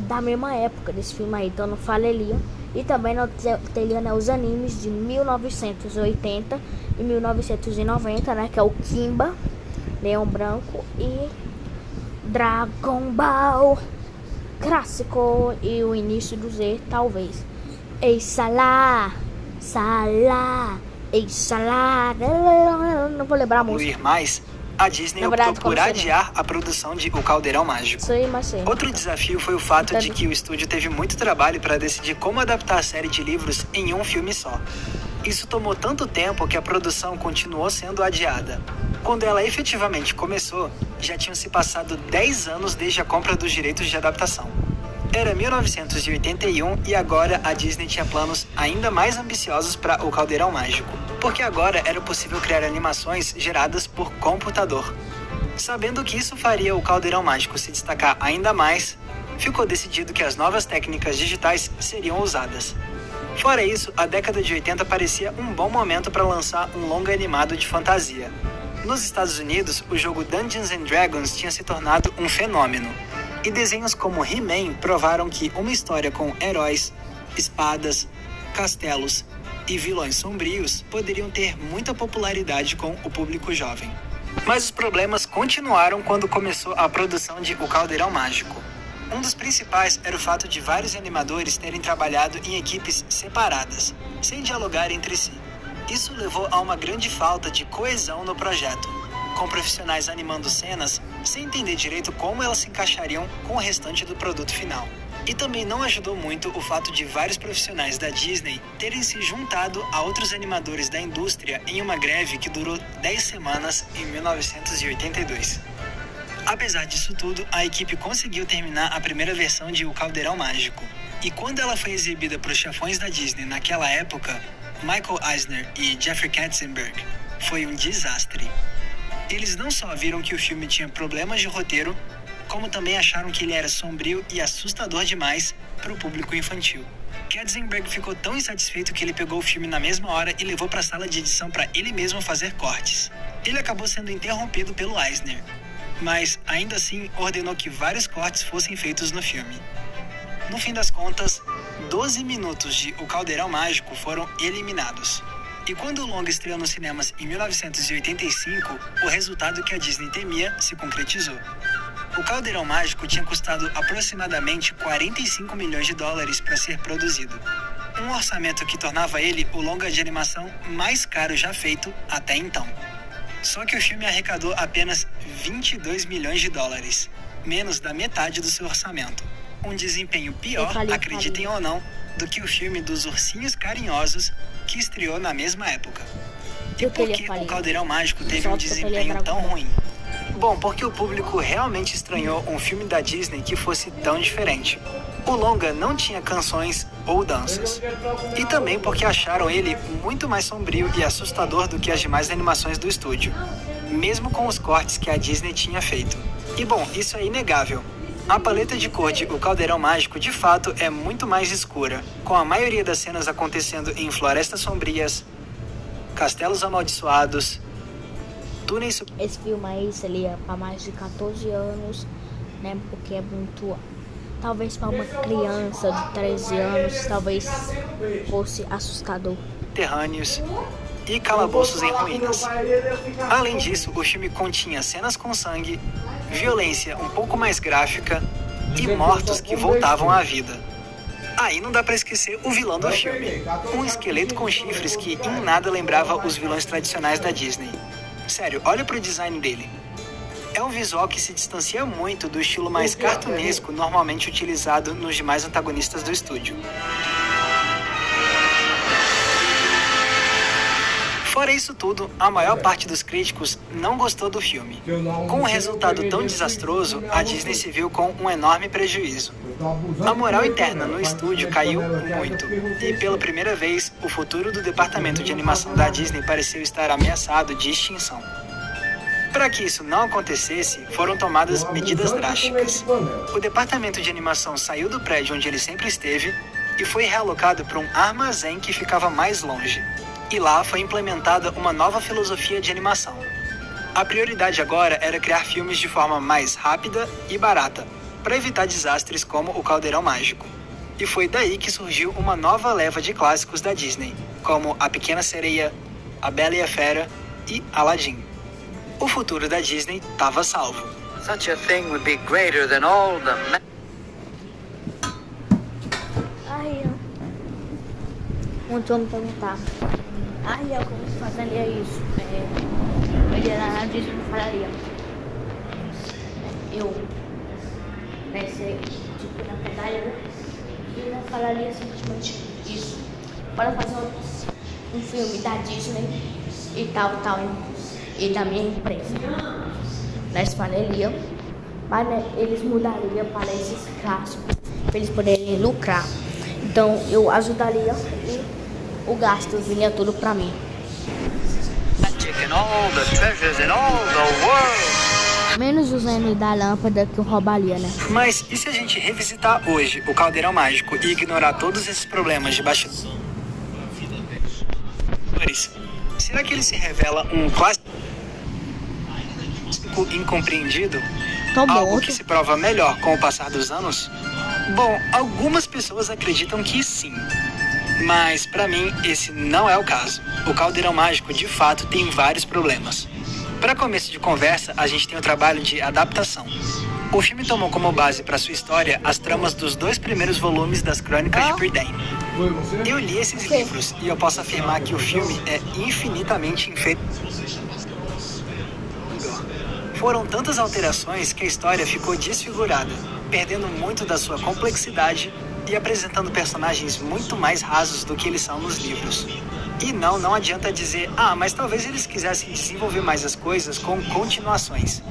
da mesma época desse filme aí, então não falaria. E também não teria né, os animes de 1980 e 1990, né, que é o Kimba, Leão Branco e Dragon Ball clássico e o início do Z, talvez. Ei, Salá, ei, Salá, não vou lembrar a música. Mais, a Disney optou por adiar a produção de O Caldeirão Mágico. Outro desafio foi o fato de que o estúdio teve muito trabalho para decidir como adaptar a série de livros em um filme só. Isso tomou tanto tempo que a produção continuou sendo adiada. Quando ela efetivamente começou, já tinham se passado 10 anos desde a compra dos direitos de adaptação. Era 1981 e agora a Disney tinha planos ainda mais ambiciosos para O Caldeirão Mágico, porque agora era possível criar animações geradas por computador. Sabendo que isso faria o Caldeirão Mágico se destacar ainda mais, ficou decidido que as novas técnicas digitais seriam usadas. Fora isso, a década de 80 parecia um bom momento para lançar um longa animado de fantasia. Nos Estados Unidos, o jogo Dungeons & Dragons tinha se tornado um fenômeno. E desenhos como He-Man provaram que uma história com heróis, espadas, castelos e vilões sombrios poderiam ter muita popularidade com o público jovem. Mas os problemas continuaram quando começou a produção de O Caldeirão Mágico. Um dos principais era o fato de vários animadores terem trabalhado em equipes separadas, sem dialogar entre si. Isso levou a uma grande falta de coesão no projeto, com profissionais animando cenas sem entender direito como elas se encaixariam com o restante do produto final. E também não ajudou muito o fato de vários profissionais da Disney terem se juntado a outros animadores da indústria em uma greve que durou 10 semanas em 1982. Apesar disso tudo, a equipe conseguiu terminar a primeira versão de O Caldeirão Mágico. E quando ela foi exibida para os chefões da Disney naquela época, Michael Eisner e Jeffrey Katzenberg, foi um desastre. Eles não só viram que o filme tinha problemas de roteiro, como também acharam que ele era sombrio e assustador demais para o público infantil. Katzenberg ficou tão insatisfeito que ele pegou o filme na mesma hora e levou para a sala de edição para ele mesmo fazer cortes. Ele acabou sendo interrompido pelo Eisner, mas ainda assim ordenou que vários cortes fossem feitos no filme. No fim das contas, 12 minutos de O Caldeirão Mágico foram eliminados. E quando o longa estreou nos cinemas em 1985, o resultado que a Disney temia se concretizou. O Caldeirão Mágico tinha custado aproximadamente 45 milhões de dólares para ser produzido. Um orçamento que tornava ele o longa de animação mais caro já feito até então. Só que o filme arrecadou apenas 22 milhões de dólares, menos da metade do seu orçamento. Um desempenho pior, acreditem ou não, do que o filme dos Ursinhos Carinhosos, que estreou na mesma época. E por que O Caldeirão Mágico teve um desempenho tão ruim? Bom, porque o público realmente estranhou um filme da Disney que fosse tão diferente. O longa não tinha canções ou danças. E também porque acharam ele muito mais sombrio e assustador do que as demais animações do estúdio, mesmo com os cortes que a Disney tinha feito. E bom, isso é inegável. A paleta de cor de O Caldeirão Mágico de fato é muito mais escura, com a maioria das cenas acontecendo em florestas sombrias, castelos amaldiçoados, túneis... Esse filme aí seria para mais de 14 anos, né? Porque é muito... Talvez para uma criança de 13 anos, talvez fosse assustador. Subterrâneos e calabouços em ruínas. Além disso, o filme continha cenas com sangue, violência um pouco mais gráfica e mortos que voltavam à vida. Aí não dá pra esquecer o vilão do filme, um esqueleto com chifres que em nada lembrava os vilões tradicionais da Disney. Sério, olha pro design dele. É um visual que se distancia muito do estilo mais cartunesco normalmente utilizado nos demais antagonistas do estúdio. Fora isso tudo, a maior parte dos críticos não gostou do filme. Com um resultado tão desastroso, a Disney se viu com um enorme prejuízo. A moral interna no estúdio caiu muito, e pela primeira vez, o futuro do departamento de animação da Disney pareceu estar ameaçado de extinção. Para que isso não acontecesse, foram tomadas medidas drásticas. O departamento de animação saiu do prédio onde ele sempre esteve e foi realocado para um armazém que ficava mais longe. E lá foi implementada uma nova filosofia de animação. A prioridade agora era criar filmes de forma mais rápida e barata, para evitar desastres como O Caldeirão Mágico. E foi daí que surgiu uma nova leva de clássicos da Disney, como A Pequena Sereia, A Bela e a Fera e Aladdin. O futuro da Disney estava salvo. Such a thing would be greater than all the... Aí, ó. Muito homem perguntar. Aí, ó, como se fazia isso? Ele era na Disney que falaria. Eu, tipo, na verdade, eu não falaria simplesmente isso. Para fazer um filme da Disney e tal, e da minha empresa. Nós falariam, mas né, eles mudariam para esses clássicos, para eles poderem lucrar. Então, eu ajudaria e o gasto vinha tudo para mim. Menos o gênio da lâmpada que eu roubaria, né? Mas e se a gente revisitar hoje O Caldeirão Mágico e ignorar todos esses problemas de bastidores? Será que ele se revela um clássico? pouco incompreendido? Tô Algo morto. que se prova melhor com o passar dos anos? Bom, algumas pessoas acreditam que sim. Mas, pra mim, esse não é o caso. O Caldeirão Mágico, de fato, tem vários problemas. Para começo de conversa, a gente tem o trabalho de adaptação. O filme tomou como base para sua história as tramas dos 2 primeiros volumes das Crônicas de Prydain. Eu li esses livros e eu posso afirmar que o filme é infinitamente inferior. Foram tantas alterações que a história ficou desfigurada, perdendo muito da sua complexidade e apresentando personagens muito mais rasos do que eles são nos livros. E não adianta dizer, mas talvez eles quisessem desenvolver mais as coisas com continuações.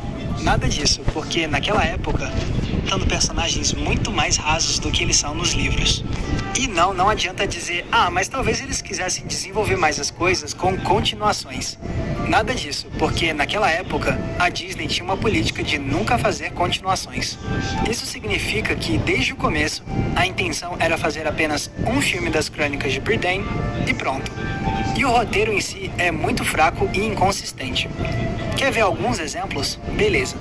Nada disso, porque naquela época, dando personagens muito mais rasos do que eles são nos livros. E não adianta dizer, mas talvez eles quisessem desenvolver mais as coisas com continuações. Nada disso, porque naquela época, a Disney tinha uma política de nunca fazer continuações. Isso significa que, desde o começo, a intenção era fazer apenas um filme das Crônicas de Prydain e pronto. E o roteiro em si é muito fraco e inconsistente. Quer ver alguns exemplos? Beleza.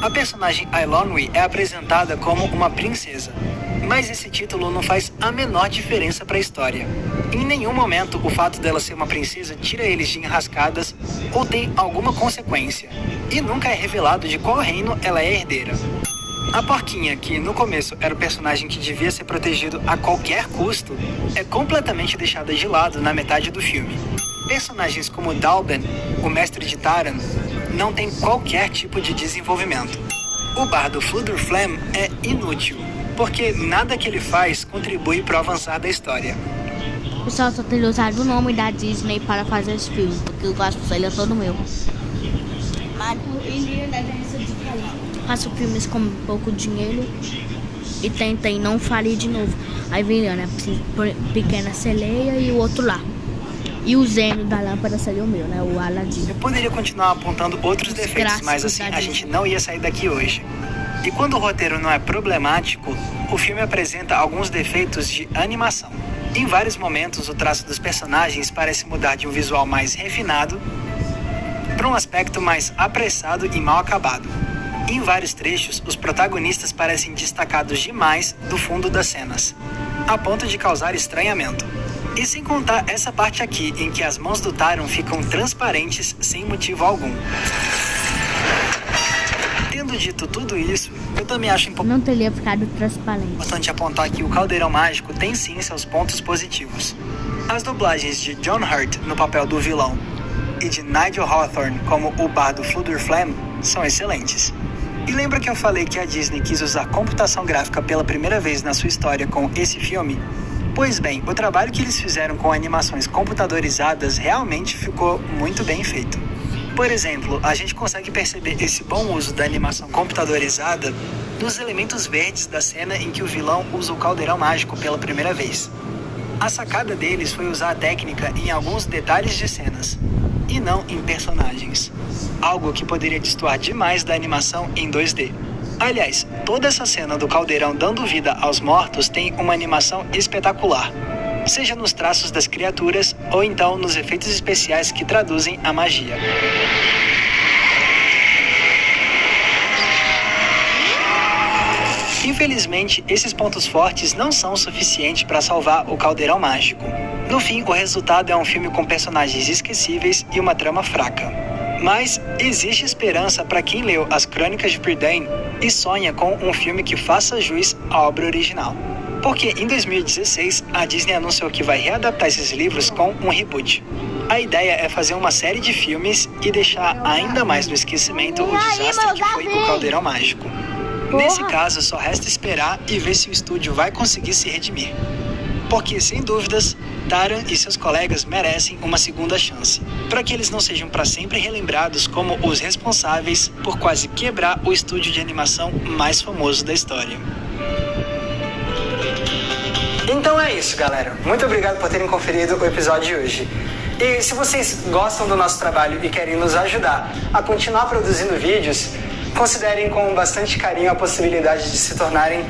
A personagem Eilonwy é apresentada como uma princesa, mas esse título não faz a menor diferença para a história. Em nenhum momento o fato dela ser uma princesa tira eles de enrascadas ou tem alguma consequência, e nunca é revelado de qual reino ela é herdeira. A porquinha, que no começo era o personagem que devia ser protegido a qualquer custo, é completamente deixada de lado na metade do filme. Personagens como Dalben, o mestre de Taran, não tem qualquer tipo de desenvolvimento. O bardo Fludurflam é inútil, porque nada que ele faz contribui para o avançar da história. O pessoal só tem usado o nome da Disney para fazer esse filme, porque o gosto dele é todo meu. Faço filmes com pouco dinheiro e tentem não falir de novo. Aí vem a Pequena Sereia e o outro lá. E o Zeno da lâmpada seria o meu, né? O Aladdin. Eu poderia continuar apontando outros defeitos, mas assim, a gente não ia sair daqui hoje. E quando o roteiro não é problemático, o filme apresenta alguns defeitos de animação. Em vários momentos, o traço dos personagens parece mudar de um visual mais refinado para um aspecto mais apressado e mal acabado. Em vários trechos, os protagonistas parecem destacados demais do fundo das cenas, a ponto de causar estranhamento. E sem contar essa parte aqui, em que as mãos do Taran ficam transparentes sem motivo algum. Tendo dito tudo isso, eu também acho não teria ficado transparente. Importante apontar que o Caldeirão Mágico tem sim seus pontos positivos. As dublagens de John Hurt no papel do vilão e de Nigel Hawthorne como o bardo Fludurflam são excelentes. E lembra que eu falei que a Disney quis usar computação gráfica pela primeira vez na sua história com esse filme? Pois bem, o trabalho que eles fizeram com animações computadorizadas realmente ficou muito bem feito. Por exemplo, a gente consegue perceber esse bom uso da animação computadorizada nos elementos verdes da cena em que o vilão usa o Caldeirão Mágico pela primeira vez. A sacada deles foi usar a técnica em alguns detalhes de cenas, e não em personagens. Algo que poderia destoar demais da animação em 2D. Aliás, toda essa cena do caldeirão dando vida aos mortos tem uma animação espetacular, seja nos traços das criaturas ou então nos efeitos especiais que traduzem a magia. Infelizmente, esses pontos fortes não são o suficiente para salvar o Caldeirão Mágico. No fim, o resultado é um filme com personagens esquecíveis e uma trama fraca. Mas existe esperança para quem leu as Crônicas de Prydain e sonha com um filme que faça jus à obra original. Porque em 2016, a Disney anunciou que vai readaptar esses livros com um reboot. A ideia é fazer uma série de filmes e deixar ainda mais no esquecimento o desastre que foi o Caldeirão Mágico. Nesse caso, só resta esperar e ver se o estúdio vai conseguir se redimir. Porque, sem dúvidas, Taran e seus colegas merecem uma segunda chance, para que eles não sejam para sempre relembrados como os responsáveis por quase quebrar o estúdio de animação mais famoso da história. Então é isso, galera. Muito obrigado por terem conferido o episódio de hoje. E se vocês gostam do nosso trabalho e querem nos ajudar a continuar produzindo vídeos, considerem com bastante carinho a possibilidade de se tornarem...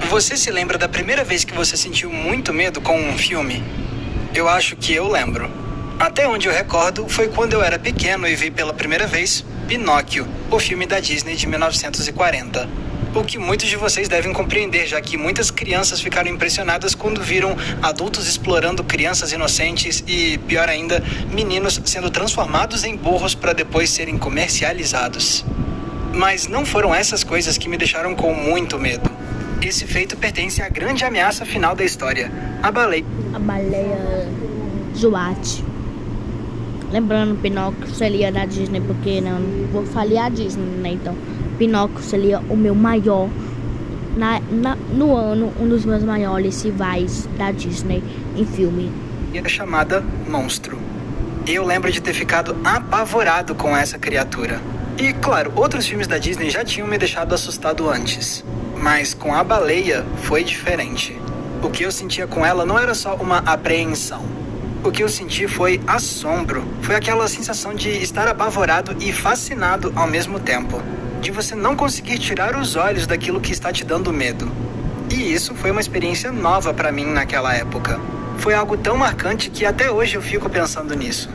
Você se lembra da primeira vez que você sentiu muito medo com um filme? Eu acho que eu lembro. Até onde eu recordo foi quando eu era pequeno e vi pela primeira vez Pinóquio, o filme da Disney de 1940. O que muitos de vocês devem compreender, já que muitas crianças ficaram impressionadas quando viram adultos explorando crianças inocentes e, pior ainda, meninos sendo transformados em burros para depois serem comercializados. Mas não foram essas coisas que me deixaram com muito medo. Esse feito pertence à grande ameaça final da história, a baleia. A baleia Zoate. Lembrando, Pinóquio seria da Disney, porque não vou falar a Disney, né? Então, Pinóquio seria o meu maior, no ano, um dos meus maiores rivais da Disney em filme. Chamada Monstro. Eu lembro de ter ficado apavorado com essa criatura. E, claro, outros filmes da Disney já tinham me deixado assustado antes. Mas com a baleia foi diferente. O que eu sentia com ela não era só uma apreensão. O que eu senti foi assombro. Foi aquela sensação de estar apavorado e fascinado ao mesmo tempo. De você não conseguir tirar os olhos daquilo que está te dando medo. E isso foi uma experiência nova para mim naquela época. Foi algo tão marcante que até hoje eu fico pensando nisso.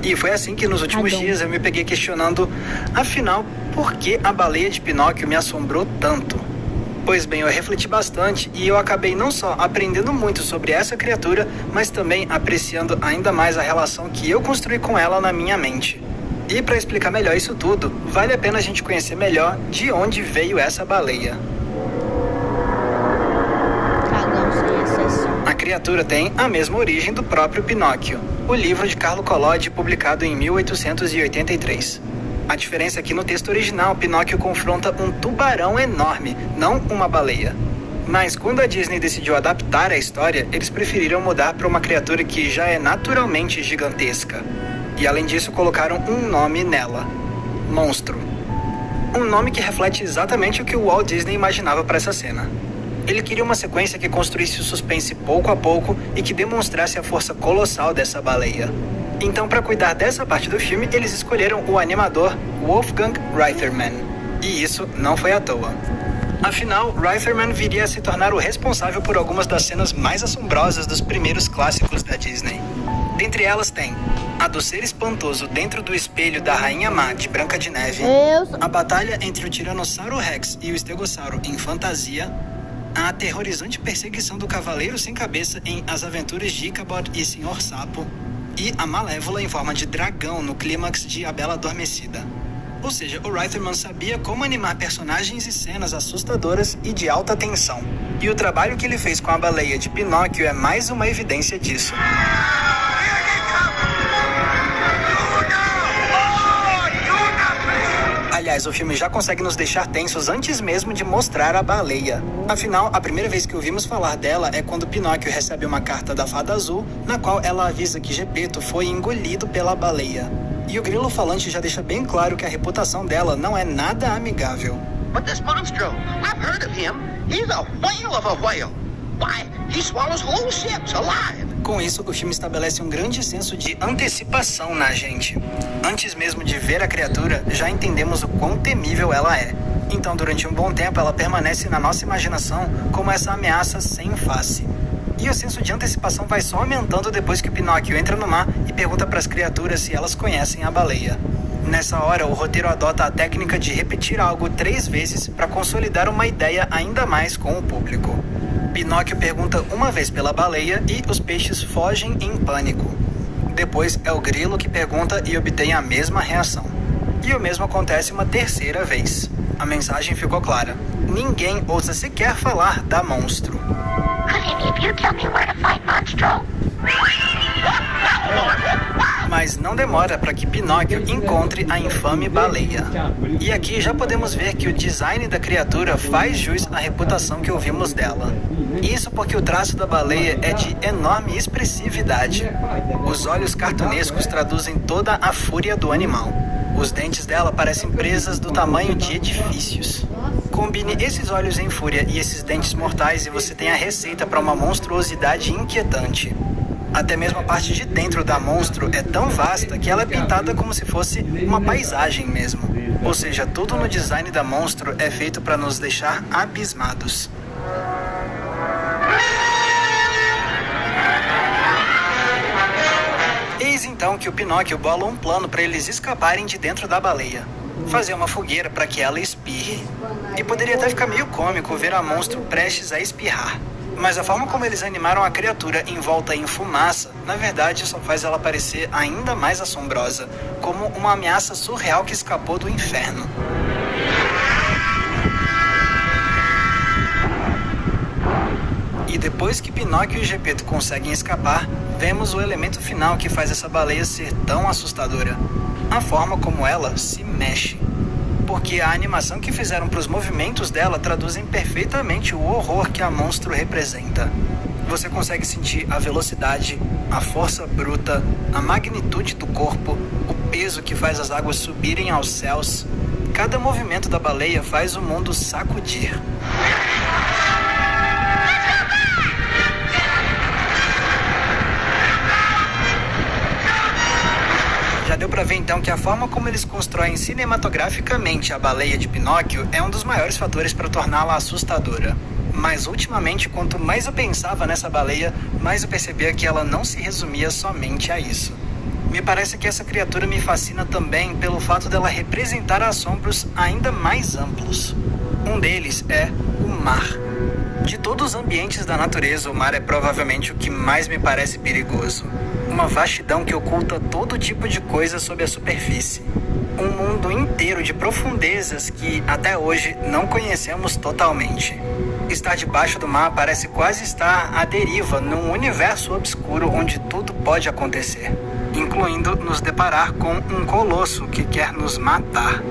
E foi assim que nos últimos dias eu me peguei questionando, afinal, por que a baleia de Pinóquio me assombrou tanto? Pois bem, eu refleti bastante e eu acabei não só aprendendo muito sobre essa criatura, mas também apreciando ainda mais a relação que eu construí com ela na minha mente. E para explicar melhor isso tudo, vale a pena a gente conhecer melhor de onde veio essa baleia. A criatura tem a mesma origem do próprio Pinóquio, o livro de Carlo Collodi, publicado em 1883. A diferença é que no texto original, Pinóquio confronta um tubarão enorme, não uma baleia. Mas quando a Disney decidiu adaptar a história, eles preferiram mudar para uma criatura que já é naturalmente gigantesca. E além disso, colocaram um nome nela: Monstro. Um nome que reflete exatamente o que o Walt Disney imaginava para essa cena. Ele queria uma sequência que construísse o suspense pouco a pouco e que demonstrasse a força colossal dessa baleia. Então, para cuidar dessa parte do filme, eles escolheram o animador Wolfgang Reitherman. E isso não foi à toa. Afinal, Reitherman viria a se tornar o responsável por algumas das cenas mais assombrosas dos primeiros clássicos da Disney. Dentre elas tem a do ser espantoso dentro do espelho da Rainha Má de Branca de Neve, a batalha entre o Tiranossauro Rex e o Estegossauro em Fantasia, a aterrorizante perseguição do Cavaleiro Sem Cabeça em As Aventuras de Ichabod e Senhor Sapo, e a Malévola em forma de dragão no clímax de A Bela Adormecida. Ou seja, o Reitherman sabia como animar personagens e cenas assustadoras e de alta tensão. E o trabalho que ele fez com a baleia de Pinóquio é mais uma evidência disso. Aliás, o filme já consegue nos deixar tensos antes mesmo de mostrar a baleia. Afinal, a primeira vez que ouvimos falar dela é quando Pinóquio recebe uma carta da Fada Azul, na qual ela avisa que Gepeto foi engolido pela baleia. E o grilo falante já deixa bem claro que a reputação dela não é nada amigável. But this monstro, I've heard of him. He's a whale of a whale. Why, he swallows whole ships alive. Com isso, o filme estabelece um grande senso de antecipação na gente. Antes mesmo de ver a criatura, já entendemos o quão temível ela é. Então, durante um bom tempo, ela permanece na nossa imaginação como essa ameaça sem face. E o senso de antecipação vai só aumentando depois que o Pinóquio entra no mar e pergunta para as criaturas se elas conhecem a baleia. Nessa hora, o roteiro adota a técnica de repetir algo 3 vezes para consolidar uma ideia ainda mais com o público. Pinóquio pergunta uma vez pela baleia e os peixes fogem em pânico. Depois é o grilo que pergunta e obtém a mesma reação. E o mesmo acontece uma 3ª vez. A mensagem ficou clara: ninguém ousa sequer falar da monstro. Mas não demora para que Pinóquio encontre a infame baleia. E aqui já podemos ver que o design da criatura faz jus à reputação que ouvimos dela. Isso porque o traço da baleia é de enorme expressividade. Os olhos cartunescos traduzem toda a fúria do animal. Os dentes dela parecem presas do tamanho de edifícios. Combine esses olhos em fúria e esses dentes mortais e você tem a receita para uma monstruosidade inquietante. Até mesmo a parte de dentro da monstro é tão vasta que ela é pintada como se fosse uma paisagem mesmo. Ou seja, tudo no design da monstro é feito para nos deixar abismados. Eis Eis então que o Pinóquio bola um plano para eles escaparem de dentro da baleia. Fazer uma fogueira para que ela espirre. E poderia até ficar meio cômico ver a monstro prestes a espirrar. Mas a forma como eles animaram a criatura envolta em fumaça, na verdade só faz ela parecer ainda mais assombrosa, como uma ameaça surreal que escapou do inferno. E depois que Pinóquio e Gepeto conseguem escapar, vemos o elemento final que faz essa baleia ser tão assustadora. A forma como ela se mexe. Porque a animação que fizeram para os movimentos dela traduzem perfeitamente o horror que a monstro representa. Você consegue sentir a velocidade, a força bruta, a magnitude do corpo, o peso que faz as águas subirem aos céus. Cada movimento da baleia faz o mundo sacudir. Já deu pra ver então que a forma como eles constroem cinematograficamente a baleia de Pinóquio é um dos maiores fatores para torná-la assustadora. Mas ultimamente, quanto mais eu pensava nessa baleia, mais eu percebia que ela não se resumia somente a isso. Me parece que essa criatura me fascina também pelo fato dela representar assombros ainda mais amplos. Um deles é o mar. De todos os ambientes da natureza, o mar é provavelmente o que mais me parece perigoso. Uma vastidão que oculta todo tipo de coisa sob a superfície. Um mundo inteiro de profundezas que, até hoje, não conhecemos totalmente. Estar debaixo do mar parece quase estar à deriva num universo obscuro onde tudo pode acontecer, incluindo nos deparar com um colosso que quer nos matar.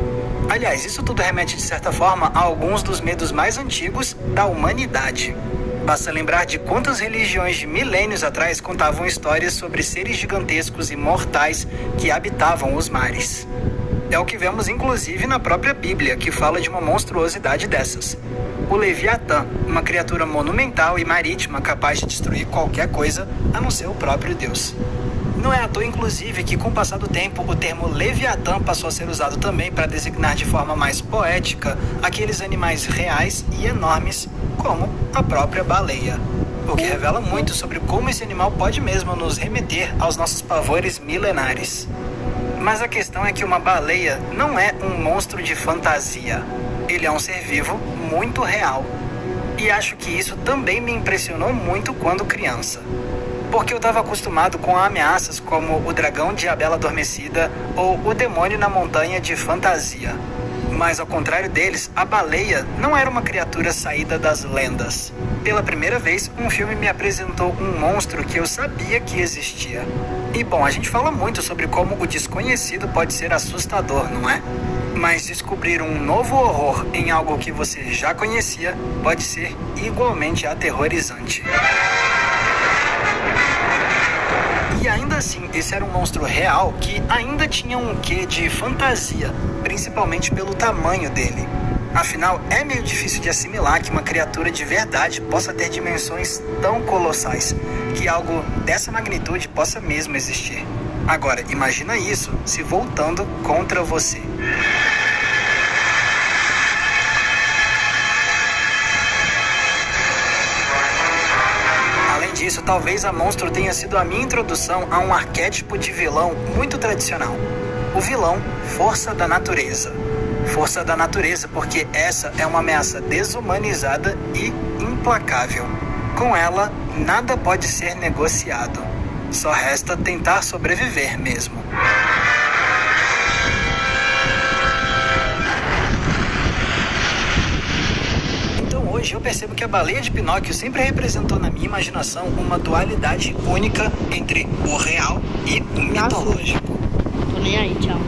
Aliás, isso tudo remete de certa forma a alguns dos medos mais antigos da humanidade. Basta lembrar de quantas religiões de milênios atrás contavam histórias sobre seres gigantescos e mortais que habitavam os mares. É o que vemos inclusive na própria Bíblia, que fala de uma monstruosidade dessas. O Leviatã, uma criatura monumental e marítima capaz de destruir qualquer coisa, a não ser o próprio Deus. Não é à toa, inclusive, que com o passar do tempo o termo Leviatã passou a ser usado também para designar de forma mais poética aqueles animais reais e enormes, como a própria baleia. O que revela muito sobre como esse animal pode mesmo nos remeter aos nossos pavores milenares. Mas a questão é que uma baleia não é um monstro de fantasia. Ele é um ser vivo muito real. E acho que isso também me impressionou muito quando criança. Porque eu estava acostumado com ameaças como o dragão de A Bela Adormecida ou o demônio na montanha de fantasia. Mas ao contrário deles, a baleia não era uma criatura saída das lendas. Pela primeira vez, um filme me apresentou um monstro que eu sabia que existia. E bom, a gente fala muito sobre como o desconhecido pode ser assustador, não é? Mas descobrir um novo horror em algo que você já conhecia pode ser igualmente aterrorizante. E ainda assim, esse era um monstro real que ainda tinha um quê de fantasia, principalmente pelo tamanho dele. Afinal, é meio difícil de assimilar que uma criatura de verdade possa ter dimensões tão colossais, que algo dessa magnitude possa mesmo existir. Agora, imagina isso se voltando contra você. Além disso, talvez a monstro tenha sido a minha introdução a um arquétipo de vilão muito tradicional. O vilão, força da natureza. Força da natureza porque essa é uma ameaça desumanizada e implacável. Com ela, nada pode ser negociado. Só resta tentar sobreviver mesmo. Então hoje eu percebo que a baleia de Pinóquio sempre representou na minha imaginação uma dualidade única entre o real e o mitológico. Tô nem aí, tchau.